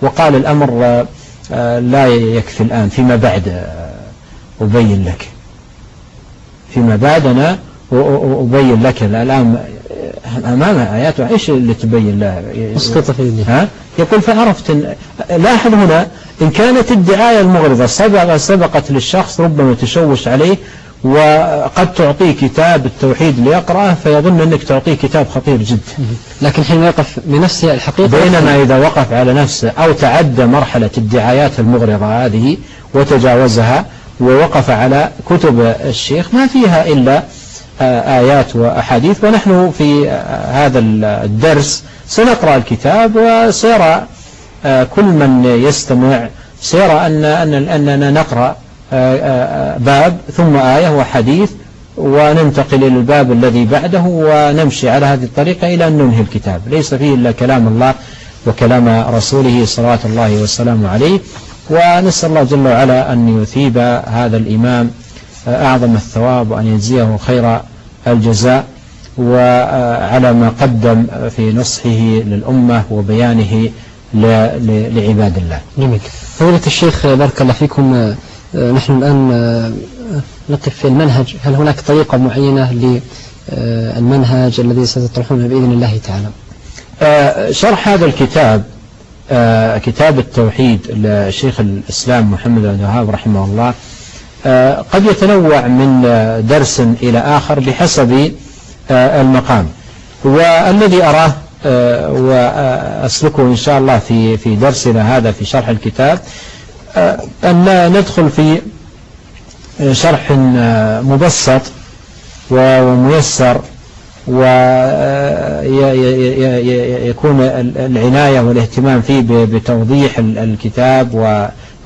وقال الأمر لا يكفي الآن، فيما بعد أبين لك، فيما بعد أنا أبين لك. الآن أمامها آيات إيش اللي تبين لها؟ اسقط في يدي. يقول فعرفت لاحظ هنا إن كانت الدعاية المغرضة سبقت للشخص ربما تشوش عليه، وقد تعطيه كتاب التوحيد ليقرأه فيظن أنك تعطيه كتاب خطير جدا. لكن حين يقف بنفسه الحقيقة، بينما إذا وقف على نفسه أو تعدى مرحلة الدعايات المغرضة هذه وتجاوزها ووقف على كتب الشيخ ما فيها إلا آيات وأحاديث. ونحن في هذا الدرس سنقرأ الكتاب وسيرى كل من يستمع سيرى أننا نقرأ باب ثم آية وحديث وننتقل إلى الباب الذي بعده ونمشي على هذه الطريقة إلى أن ننهي الكتاب. ليس فيه إلا كلام الله وكلام رسوله صلوات الله والسلام عليه. ونسأل الله جل وعلا أن يثيب هذا الإمام أعظم الثواب وأن يجزيه خير الجزاء وعلى ما قدم في نصحه للأمة وبيانه لعباد الله. جميل. فضيلة الشيخ بارك الله فيكم، نحن الآن نقف في المنهج. هل هناك طريقة معينة للمنهج الذي ستطرحونه بإذن الله تعالى؟ شرح هذا الكتاب كتاب التوحيد لشيخ الإسلام محمد بن عبد الوهاب رحمه الله قد يتنوع من درس إلى آخر بحسب المقام، والذي أراه وأسلكه إن شاء الله في درسنا هذا في شرح الكتاب أن ندخل في شرح مبسط وميسر، ويكون العناية والاهتمام فيه بتوضيح الكتاب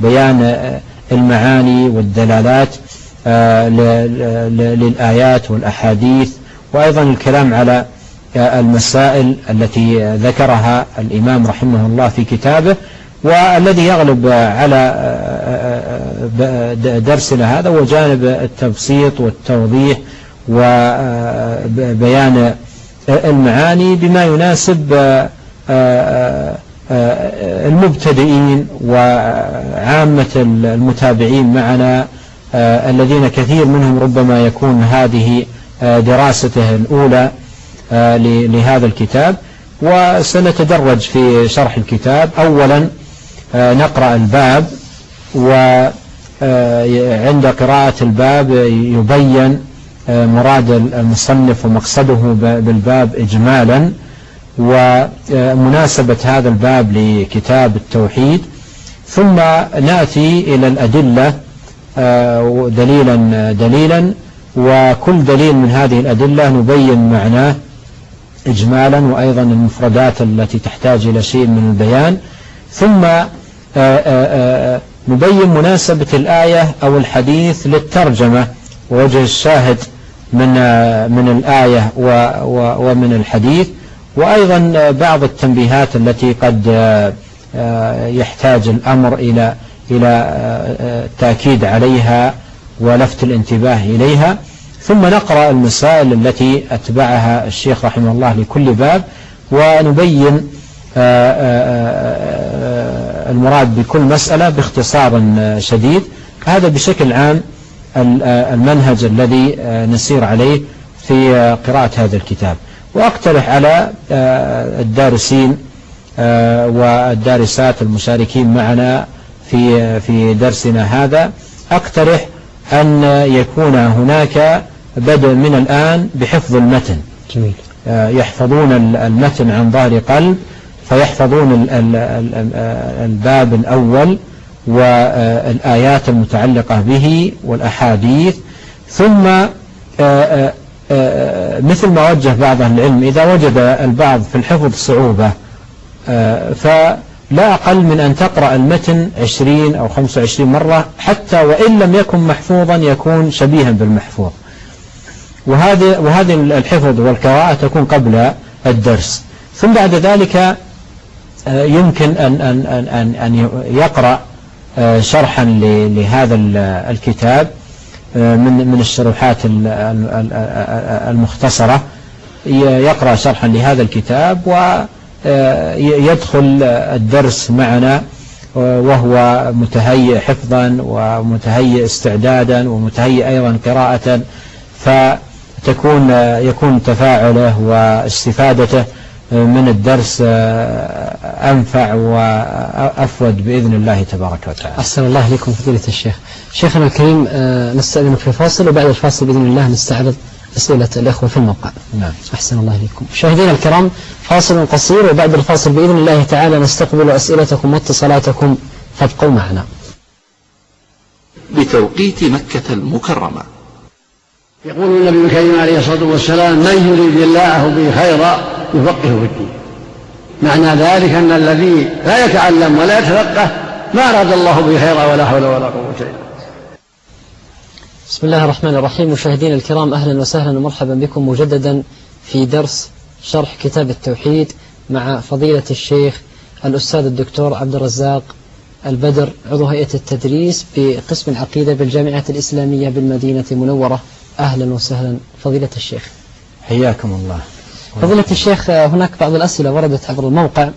وبيان المعاني والدلالات للآيات والأحاديث، وأيضا الكلام على المسائل التي ذكرها الإمام رحمه الله في كتابه، والذي يغلب على درسنا هذا وجانب التبسيط والتوضيح وبيان المعاني بما يناسب المبتدئين وعامة المتابعين معنا الذين كثير منهم ربما يكون هذه دراسته الأولى لهذا الكتاب. وسنتدرج في شرح الكتاب. أولا نقرأ الباب، وعند قراءة الباب يبين مراد المصنف ومقصده بالباب إجمالا، ومناسبة هذا الباب لكتاب التوحيد. ثم نأتي إلى الأدلة دليلا دليلا، وكل دليل من هذه الأدلة نبين معناه إجمالا، وأيضا المفردات التي تحتاج إلى شيء من البيان. ثم نبين مناسبة الآية أو الحديث للترجمة ووجه الشاهد من الآية ومن الحديث، وأيضا بعض التنبيهات التي قد يحتاج الأمر إلى التأكيد عليها ولفت الانتباه إليها. ثم نقرأ المسائل التي أتبعها الشيخ رحمه الله لكل باب، ونبين المراد بكل مسألة باختصار شديد. هذا بشكل عام المنهج الذي نسير عليه في قراءة هذا الكتاب. وأقترح على الدارسين والدارسات المشاركين معنا في درسنا هذا، أقترح أن يكون هناك بدء من الآن بحفظ المتن. جميل. يحفظون المتن عن ظهر قلب، فيحفظون الباب الأول والآيات المتعلقة به والأحاديث. ثم مثل ما وجه بعض أهل العلم، إذا وجد البعض في الحفظ صعوبة فلا أقل من أن تقرأ المتن 20 أو 25 مرة، حتى وإن لم يكن محفوظا يكون شبيها بالمحفوظ. وهذه الحفظ والقراءة تكون قبل الدرس. ثم بعد ذلك يمكن أن يقرأ شرحا لهذا الكتاب من الشروحات المختصرة، يقرأ شرحا لهذا الكتاب ويدخل الدرس معنا وهو متهيئ حفظا ومتهيئ استعدادا ومتهيئ أيضا قراءة، يكون تفاعله واستفادته من الدرس أنفع وأفود بإذن الله تبارك وتعالى. أحسن الله إليكم فضيلة الشيخ. شيخنا الكريم، نستأذنك في فاصل، وبعد الفاصل بإذن الله نستعرض أسئلة الأخوة في الموقع. نعم. أحسن الله إليكم. مشاهدينا الكرام، فاصل قصير، وبعد الفاصل بإذن الله تعالى نستقبل أسئلتكم واتصالاتكم، فابقوا معنا. بتوقيت مكة المكرمة. يقول النبي الكريم عليه الصلاة والسلام: من يريد الله به خيرا يفقهه في الدين. معنى ذلك أن الذي لا يتعلم ولا يتفقه ما أراد الله به خيرا ولا حول ولا قوة إلا بالله. بسم الله الرحمن الرحيم. مشاهدينا الكرام، أهلا وسهلا ومرحبا بكم مجددا في درس شرح كتاب التوحيد مع فضيلة الشيخ الأستاذ الدكتور عبد الرزاق البدر، عضو هيئة التدريس بقسم العقيدة بالجامعة الإسلامية بالمدينة المنورة. أهلا وسهلا فضيلة الشيخ. حياكم الله. فضيلة الشيخ، هناك بعض الأسئلة وردت عبر الموقع.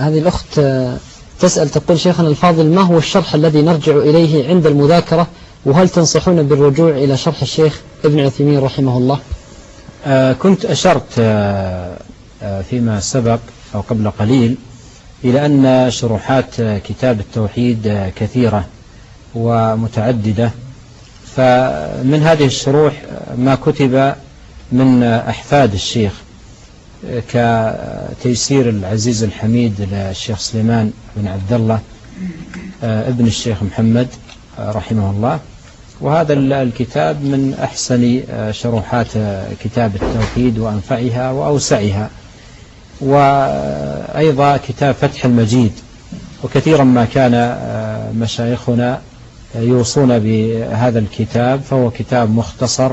هذه الأخت تسأل تقول: شيخنا الفاضل، ما هو الشرح الذي نرجع إليه عند المذاكرة، وهل تنصحون بالرجوع إلى شرح الشيخ ابن عثيمين رحمه الله؟ كنت أشرت فيما سبق أو قبل قليل إلى أن شروحات كتاب التوحيد كثيرة ومتعددة، فمن هذه الشروح ما كتب من أحفاد الشيخ كتيسير العزيز الحميد للشيخ سليمان بن عبد الله ابن الشيخ محمد رحمه الله، وهذا الكتاب من أحسن شروحات كتاب التوحيد وأنفعها وأوسعها. وأيضا كتاب فتح المجيد، وكثيرا ما كان مشايخنا يوصون بهذا الكتاب، فهو كتاب مختصر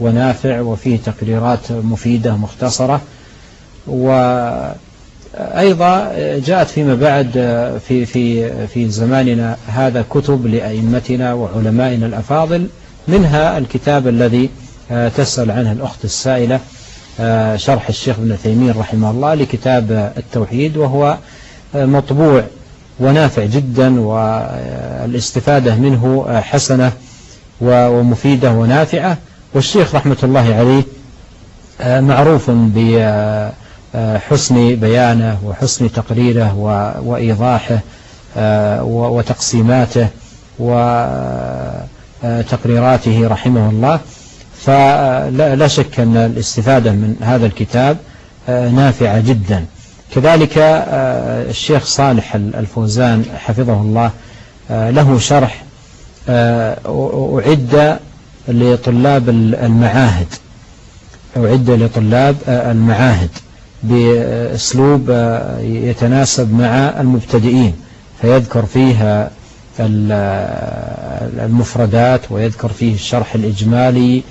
ونافع وفيه تقريرات مفيدة مختصرة. وأيضا جاءت فيما بعد في زماننا هذا كتب لأئمتنا وعلمائنا الأفاضل منها الكتاب الذي تسأل عنه الأخت السائلة، شرح الشيخ ابن تيمية رحمه الله لكتاب التوحيد، وهو مطبوع ونافع جدا، والاستفادة منه حسنة ومفيدة ونافعة. والشيخ رحمة الله عليه معروف بحسن بيانه وحسن تقريره وإيضاحه وتقسيماته وتقريراته رحمه الله. فلا شك أن الاستفادة من هذا الكتاب نافعة جدا. كذلك الشيخ صالح الفوزان حفظه الله له شرح أعد لطلاب المعاهد بأسلوب يتناسب مع المبتدئين، فيذكر فيها المفردات، ويذكر فيه الشرح الإجمالي،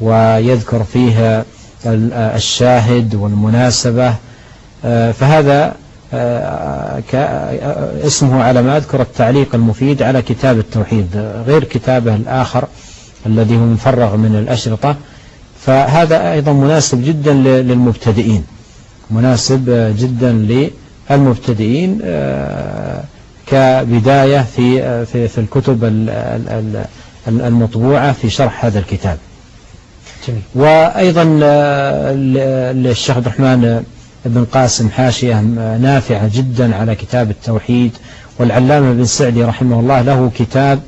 ويذكر فيها الشاهد والمناسبة. فهذا اسمه على ما أذكر التعليق المفيد على كتاب التوحيد، غير كتابه الآخر الذي هو مفرغ من الأشرطة. فهذا أيضا مناسب جدا للمبتدئين، كبداية في الكتب المطبوعة في شرح هذا الكتاب. جميل. وأيضا للشيخ عبد الرحمن بن قاسم حاشية نافعة جدا على كتاب التوحيد. والعلامة بن سعدي رحمه الله له كتاب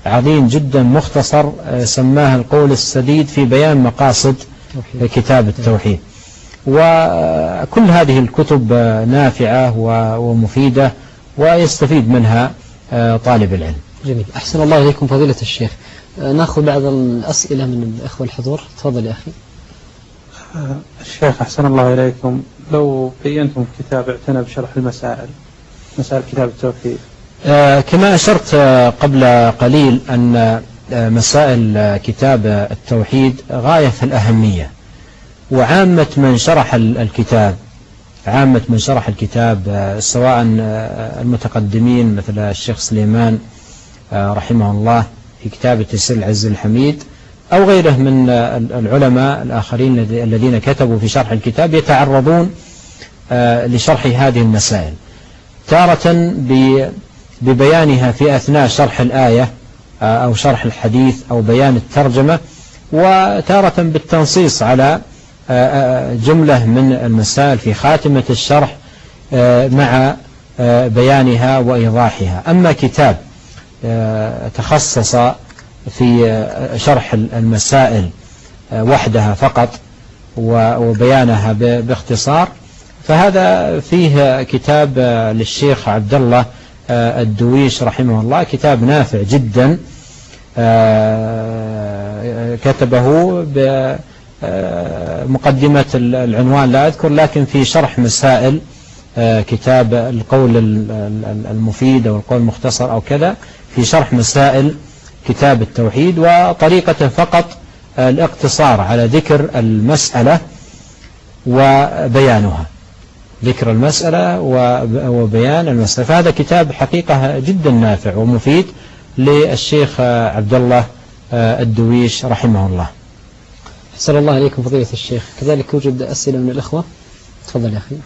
عظيم جدا مختصر سماه القول السديد في بيان مقاصد كتاب التوحيد. وكل هذه الكتب نافعة ومفيدة ويستفيد منها طالب العلم. جميل. أحسن الله إليكم فضيلة الشيخ. نأخذ بعض الأسئلة من الإخوة الحضور. تفضل يا أخي. الشيخ أحسن الله إليكم، لو بينتم كتاب اعتنى بشرح مسائل كتاب التوحيد. كما أشرت قبل قليل أن مسائل كتاب التوحيد غاية في الأهمية، وعامة من شرح الكتاب سواء المتقدمين مثل الشيخ سليمان رحمه الله في كتاب تيسير العزيز الحميد، أو غيره من العلماء الآخرين الذين كتبوا في شرح الكتاب، يتعرضون لشرح هذه المسائل، تارة ببيانها في أثناء شرح الآية أو شرح الحديث أو بيان الترجمة، وتارة بالتنصيص على جملة من المسائل في خاتمة الشرح مع بيانها وإيضاحها. أما كتاب تخصص في شرح المسائل وحدها فقط وبيانها باختصار، فهذا فيه كتاب للشيخ عبد الله الدويش رحمه الله، كتاب نافع جدا كتبه بمقدمة العنوان لا أذكر، لكن في شرح مسائل كتاب القول المفيد أو القول المختصر أو كذا، في شرح مسائل كتاب التوحيد، وطريقة فقط الاقتصار على ذكر المسألة وبيانها، ذكر المسألة وبيان المسألة. فهذا كتاب حقيقة جدا نافع ومفيد للشيخ عبد الله الدويش رحمه الله. أحسن الله إليكم فضيلة الشيخ. كذلك يوجد أسئلة من الإخوة. تفضل يا أخي.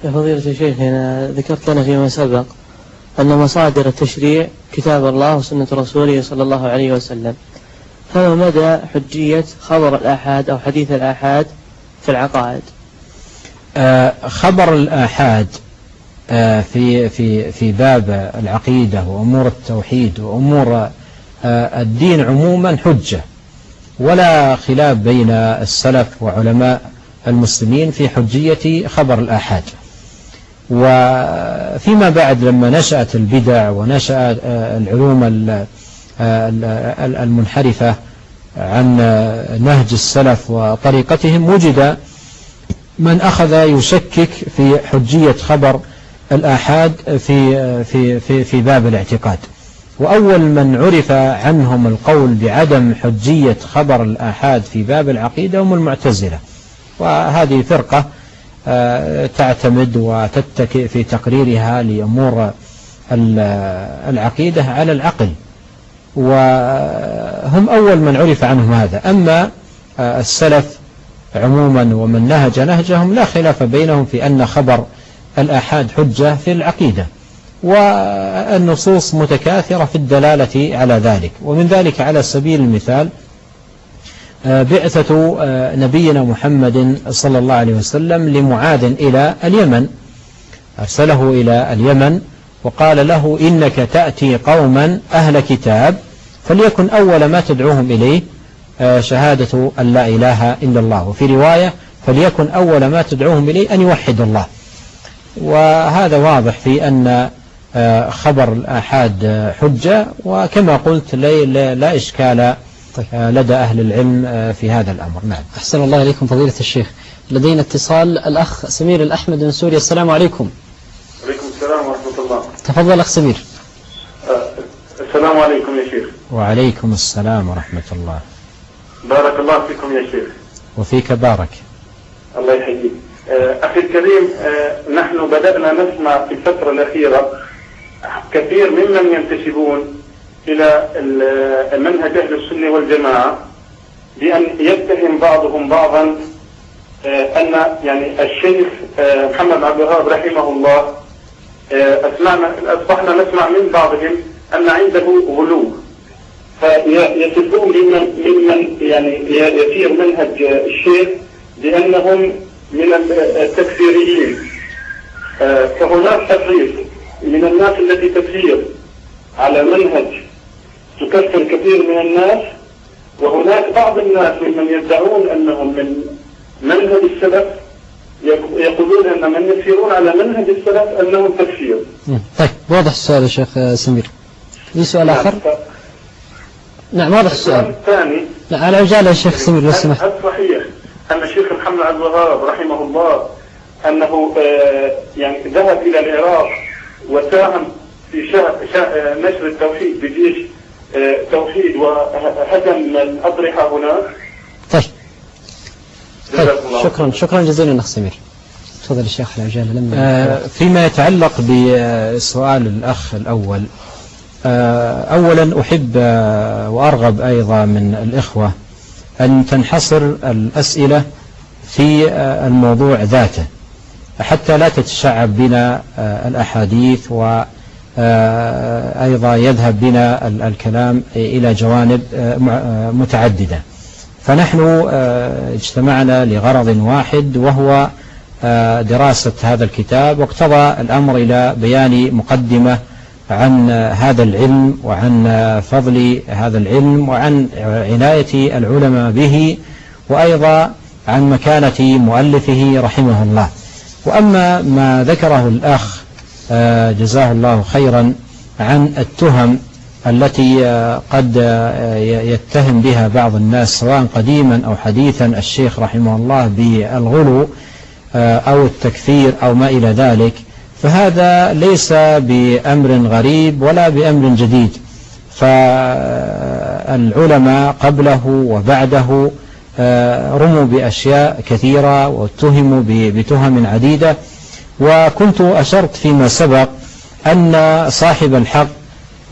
يا فضيلة الشيخ، هنا ذكرت لنا فيما سبق أن مصادر التشريع كتاب الله وسنة رسوله صلى الله عليه وسلم، فما مدى حجية خبر الآحاد أو حديث الآحاد في العقائد؟ خبر الآحاد في باب العقيدة وأمور التوحيد وأمور الدين عموما حجة، ولا خلاف بين السلف وعلماء المسلمين في حجية خبر الآحاد. وفيما بعد لما نشأت البدع ونشأت العلوم المنحرفة عن نهج السلف وطريقتهم، وجد من أخذ يشكك في حجية خبر الآحاد في باب الاعتقاد. وأول من عرف عنهم القول بعدم حجية خبر الآحاد في باب العقيدة هم المعتزلة، وهذه فرقة تعتمد وتتكئ في تقريرها لأمور العقيدة على العقل، وهم أول من عرف عنهم هذا. أما السلف عموما ومن نهج نهجهم لا خلاف بينهم في أن خبر الآحاد حجة في العقيدة، والنصوص متكاثرة في الدلالة على ذلك. ومن ذلك على سبيل المثال بعثة نبينا محمد صلى الله عليه وسلم لمعاذ إلى اليمن، أرسله إلى اليمن وقال له إنك تأتي قوما أهل كتاب فليكن أول ما تدعوهم إليه شهادة أن لا إله إلا الله، وفي رواية فليكن أول ما تدعوهم إليه أن يوحدوا الله. وهذا واضح في أن خبر الآحاد حجة، وكما قلت لا إشكال لدى أهل العلم في هذا الأمر. نعم. أحسن الله إليكم فضيلة الشيخ. لدينا اتصال الأخ سمير الأحمد من سوريا. السلام عليكم. وعليكم السلام ورحمة الله. تفضل أخ سمير. السلام عليكم يا شيخ. وعليكم السلام ورحمة الله. بارك الله فيكم يا شيخ. وفيك بارك. الله يحييك. أخي الكريم، نحن بدأنا نسمع في الفترة الأخيرة كثير ممن ينتسبون إلى المنهج أهل السنة والجماعة بأن يتهم بعضهم بعضا أن يعني الشيخ محمد عبد الوهاب رحمه الله أصبحنا نسمع من بعضهم أن عنده غلو، فيسبون ممن يعني يسير منهج الشيخ بأنهم من التكفيريين. فهناك تفريق من الناس التي تسير على منهج تكفر كثير من الناس، وهناك بعض الناس ممن يدعون أنهم من منهج السلف يقولون أن من يسيرون على منهج السلف أنهم تكفير. طيب واضح السؤال يا شيخ سمير. لي سؤال آخر؟ نعم واضح السؤال. الثاني على عجالة يا شيخ سمير لو سمحت. هل صحيح أن الشيخ محمد عبد الوهاب رحمه الله أنه يعني ذهب إلى العراق وساهم في نشر التوحيد بجيش توحيد وهدم الأضرحة هناك؟ طيب شكرا جزيلا أخ سمير. تفضل الشيخ على عجالة. فيما يتعلق بسؤال الأخ الأول، أولا أحب وأرغب أيضا من الإخوة أن تنحصر الأسئلة في الموضوع ذاته حتى لا تتشعب بنا الأحاديث، وأيضا يذهب بنا الكلام إلى جوانب متعددة. فنحن اجتمعنا لغرض واحد وهو دراسة هذا الكتاب، واقتضى الأمر إلى بيان مقدمة عن هذا العلم وعن فضل هذا العلم وعن عناية العلماء به، وأيضا عن مكانة مؤلفه رحمه الله. وأما ما ذكره الأخ جزاه الله خيرا عن التهم التي قد يتهم بها بعض الناس سواء قديما أو حديثا الشيخ رحمه الله بالغلو أو التكفير أو ما إلى ذلك، فهذا ليس بأمر غريب ولا بأمر جديد. فالعلماء قبله وبعده رموا بأشياء كثيرة واتهموا بتهم عديدة، وكنت أشرت فيما سبق أن صاحب الحق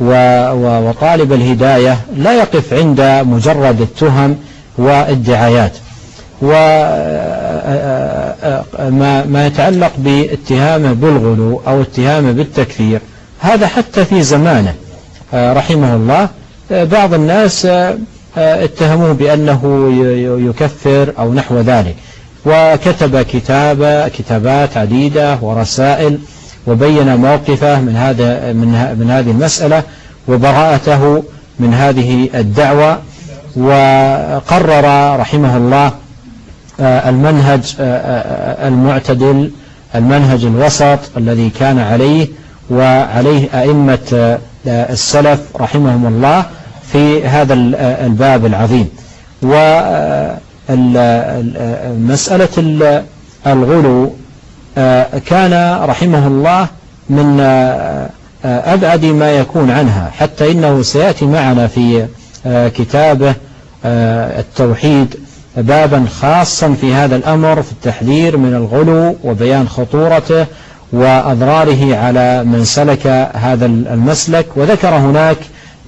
وطالب الهداية لا يقف عند مجرد التهم والدعايات. وما يتعلق باتهامه بالغلو أو اتهامه بالتكفير، هذا حتى في زمانه رحمه الله بعض الناس اتهموه بأنه يكفر أو نحو ذلك، وكتب كتابات عديدة ورسائل وبين موقفه من هذه المسألة وبراءته من هذه الدعوة، وقرر رحمه الله المنهج المعتدل، المنهج الوسط الذي كان عليه وعليه أئمة السلف رحمهم الله في هذا الباب العظيم. ومسألة الغلو كان رحمه الله من أبعد ما يكون عنها، حتى إنه سيأتي معنا في كتابه التوحيد بابا خاصا في هذا الأمر في التحذير من الغلو وبيان خطورته وأضراره على من سلك هذا المسلك، وذكر هناك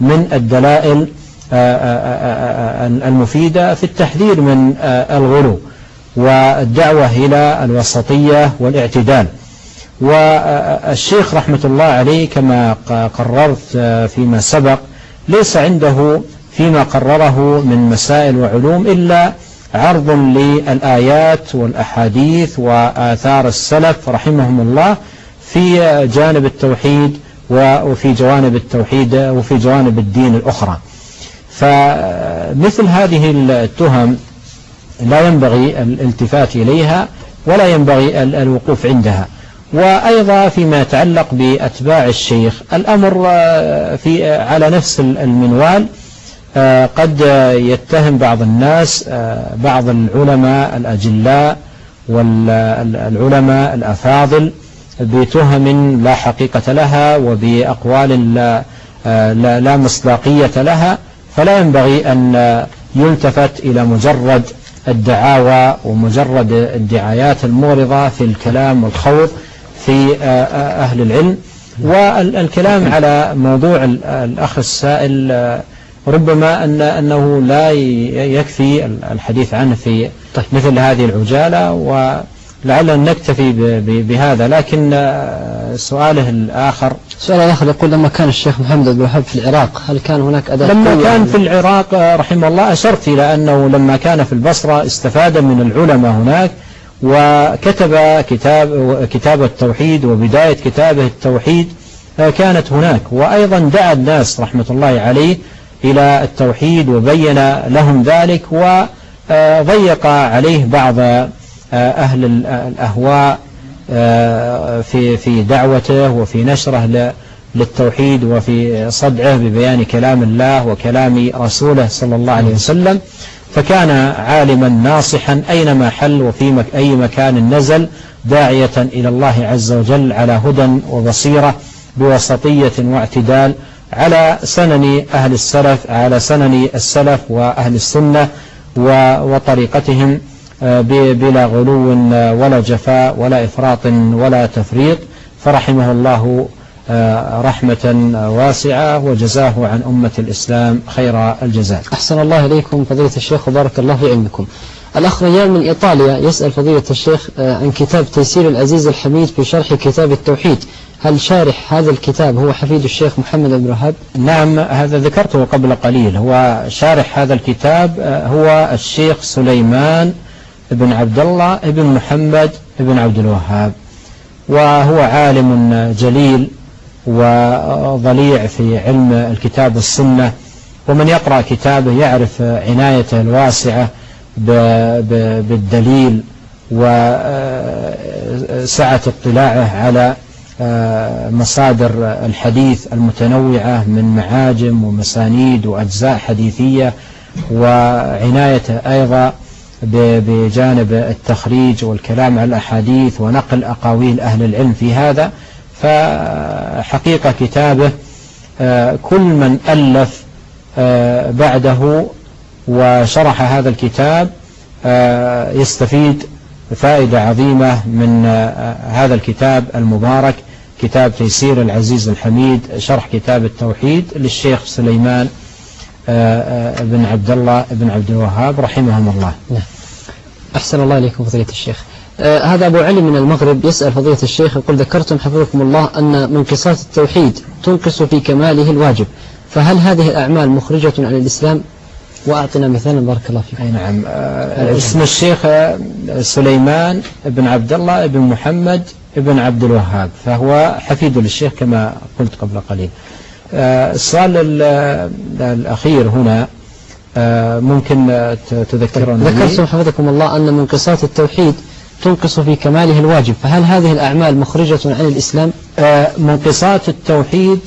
من الدلائل المفيدة في التحذير من الغلو والدعوة إلى الوسطية والاعتدال. والشيخ رحمة الله عليه كما قررت فيما سبق ليس عنده فيما قرره من مسائل وعلوم إلا عرض للآيات والأحاديث وآثار السلف رحمهم الله في جانب التوحيد وفي جوانب التوحيد وفي جوانب الدين الأخرى. فمثل هذه التهم لا ينبغي الالتفات إليها ولا ينبغي الوقوف عندها. وأيضا فيما يتعلق بأتباع الشيخ الأمر على نفس المنوال. قد يتهم بعض الناس بعض العلماء الأجلاء والعلماء الأفاضل بتهم لا حقيقة لها وبأقوال لا مصداقية لها، فلا ينبغي أن يلتفت إلى مجرد الدعاوى ومجرد الدعايات المغرضة في الكلام والخوض في أهل العلم. والكلام على موضوع الأخ السائل ربما أنه لا يكفي الحديث عنه في مثل هذه العجالة، ولعلنا نكتفي بهذا. لكن سؤاله الآخر يقول لما كان الشيخ محمد بن الوهاب في العراق هل كان هناك أداة؟ لما كان في العراق رحمه الله أشرت إلى أنه لما كان في البصرة استفاد من العلماء هناك وكتب كتاب التوحيد، وبداية كتابه التوحيد كانت هناك. وأيضا دعا الناس رحمة الله عليه إلى التوحيد وبين لهم ذلك، وضيق عليه بعض أهل الأهواء في دعوته وفي نشره للتوحيد وفي صدعه ببيان كلام الله وكلام رسوله صلى الله عليه وسلم. فكان عالما ناصحا أينما حل وفي أي مكان نزل، داعية إلى الله عز وجل على هدى وبصيرة بوسطية واعتدال، على سنن أهل السلف، على سنن السلف وأهل السنة وطريقتهم بلا غلو ولا جفاء ولا إفراط ولا تفريط. فرحمه الله رحمة واسعة وجزاه عن أمة الإسلام خير الجزاء. أحسن الله إليكم فضيلة الشيخ وبارك الله في علمكم. الأخ ريان من إيطاليا يسأل فضيلة الشيخ عن كتاب تيسير العزيز الحميد في شرح كتاب التوحيد، هل شارح هذا الكتاب هو حفيد الشيخ محمد بن الوهاب؟ نعم، هذا ذكرته قبل قليل. هو شارح هذا الكتاب هو الشيخ سليمان بن عبد الله بن محمد بن عبد الوهاب، وهو عالم جليل وضليع في علم الكتاب والسنة، ومن يقرأ كتابه يعرف عنايته الواسعة بالدليل وسعة اطلاعه على مصادر الحديث المتنوعة من معاجم ومسانيد وأجزاء حديثية، وعنايته أيضا بجانب التخريج والكلام على الأحاديث ونقل أقاويل أهل العلم في هذا. فحقيقة كتابه كل من ألف بعده وشرح هذا الكتاب يستفيد فائدة عظيمة من هذا الكتاب المبارك، كتاب تيسير العزيز الحميد شرح كتاب التوحيد للشيخ سليمان بن عبد الله بن عبد الوهاب رحمهم الله. أحسن الله إليكم فضيلة الشيخ. هذا أبو علي من المغرب يسأل فضيلة الشيخ يقول ذكرتم حفظكم الله أن منقصات التوحيد تنقص في كماله الواجب، فهل هذه الأعمال مخرجة عن الإسلام؟ وأعطنا مثالا بارك الله فيك. نعم، اسم الشيخ سليمان بن عبد الله بن محمد بن عبد الوهاب، فهو حفيد للشيخ كما قلت قبل قليل. السؤال الأخير هنا ممكن تذكرنا؟ ذكرتم حفظكم الله أن منقصات التوحيد تنقص في كماله الواجب، فهل هذه الأعمال مخرجة عن الإسلام؟ منقصات التوحيد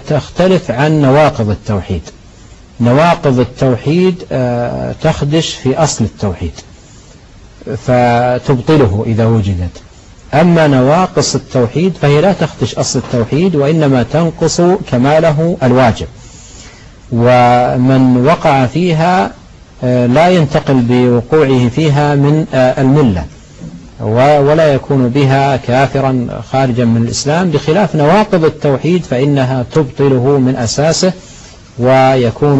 تختلف عن نواقض التوحيد. نواقض التوحيد تخدش في أصل التوحيد فتبطله إذا وجدت، أما نواقص التوحيد فهي لا تخدش أصل التوحيد وإنما تنقص كماله الواجب، ومن وقع فيها لا ينتقل بوقوعه فيها من الملة ولا يكون بها كافرا خارجا من الإسلام، بخلاف نواقض التوحيد فإنها تبطله من أساسه ويكون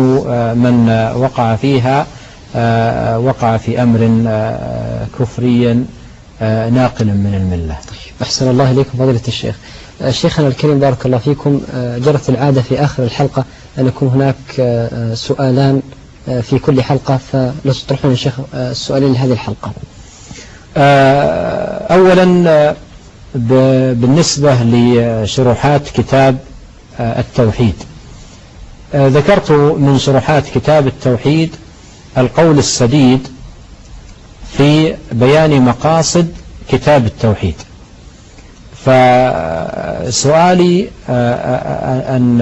من وقع فيها وقع في أمر كفري ناقل من الملة. أحسن الله إليكم فضيلة الشيخ. شيخنا الكريم بارك الله فيكم، جرت العادة في آخر الحلقة أن يكون هناك سؤالان في كل حلقة، فلو تطرحون يا شيخ السؤالين لهذه الحلقة. أولا بالنسبة لشروحات كتاب التوحيد، ذكرت من شروحات كتاب التوحيد القول السديد في بيان مقاصد كتاب التوحيد. فسؤالي أن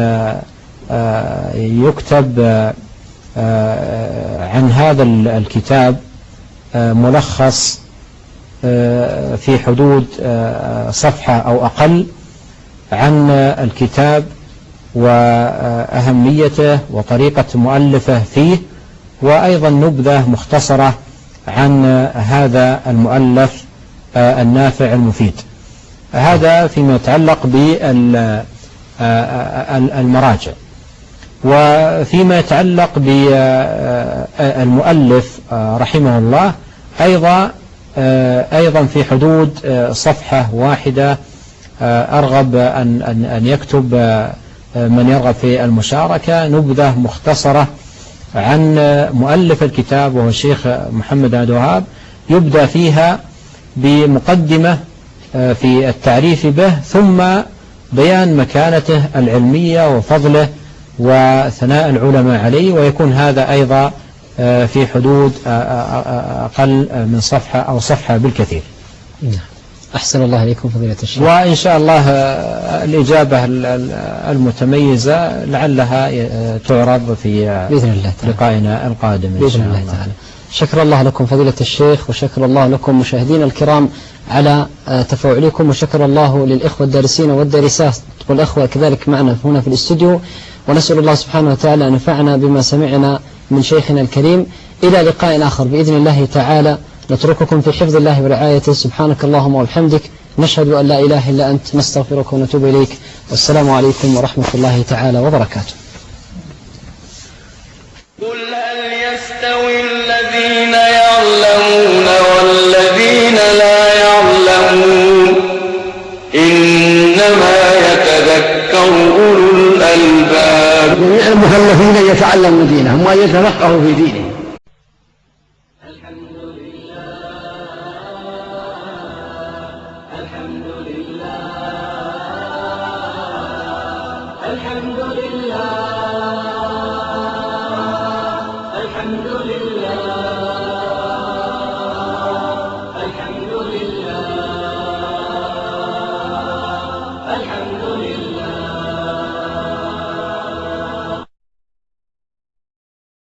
يكتب عن هذا الكتاب ملخص في حدود صفحة أو أقل عن الكتاب وأهميته وطريقة مؤلفه فيه، وأيضا نبذة مختصرة عن هذا المؤلف النافع المفيد. هذا فيما يتعلق بالمراجع. وفيما يتعلق بالمؤلف رحمه الله أيضا في حدود صفحة واحدة أرغب أن يكتب من يرغب في المشاركة نبذة مختصرة عن مؤلف الكتاب وهو الشيخ محمد عبد الوهاب، يبدأ فيها بمقدمة في التعريف به، ثم بيان مكانته العلمية وفضله وثناء العلماء عليه، ويكون هذا أيضا في حدود أقل من صفحة أو صفحة بالكثير. أحسن الله إليكم فضيلة الشيخ. وإن شاء الله الإجابة المتميزة لعلها تعرض في بإذن الله تعالى لقائنا القادم إن بإذن الله تعالى. شكر الله لكم فضيلة الشيخ، وشكر الله لكم مشاهدينا الكرام على تفاعلكم، وشكر الله للإخوة الدارسين والدارسات والأخوة كذلك معنا هنا في الاستوديو، ونسأل الله سبحانه وتعالى أن ينفعنا بما سمعنا من شيخنا الكريم. إلى لقاء آخر بإذن الله تعالى، نترككم في حفظ الله ورعايته. سبحانك اللهم وبحمدك، نشهد أن لا إله إلا أنت، نستغفرك ونتوب إليك، والسلام عليكم ورحمة الله تعالى وبركاته. قل هل يستوي الذين يعلمون والذين لا يعلمون، إنما يتذكر أولو الألباب. جميع المكلفين يتعلموا دينهم وأن يتفقهوا في دينهم. الحمد لله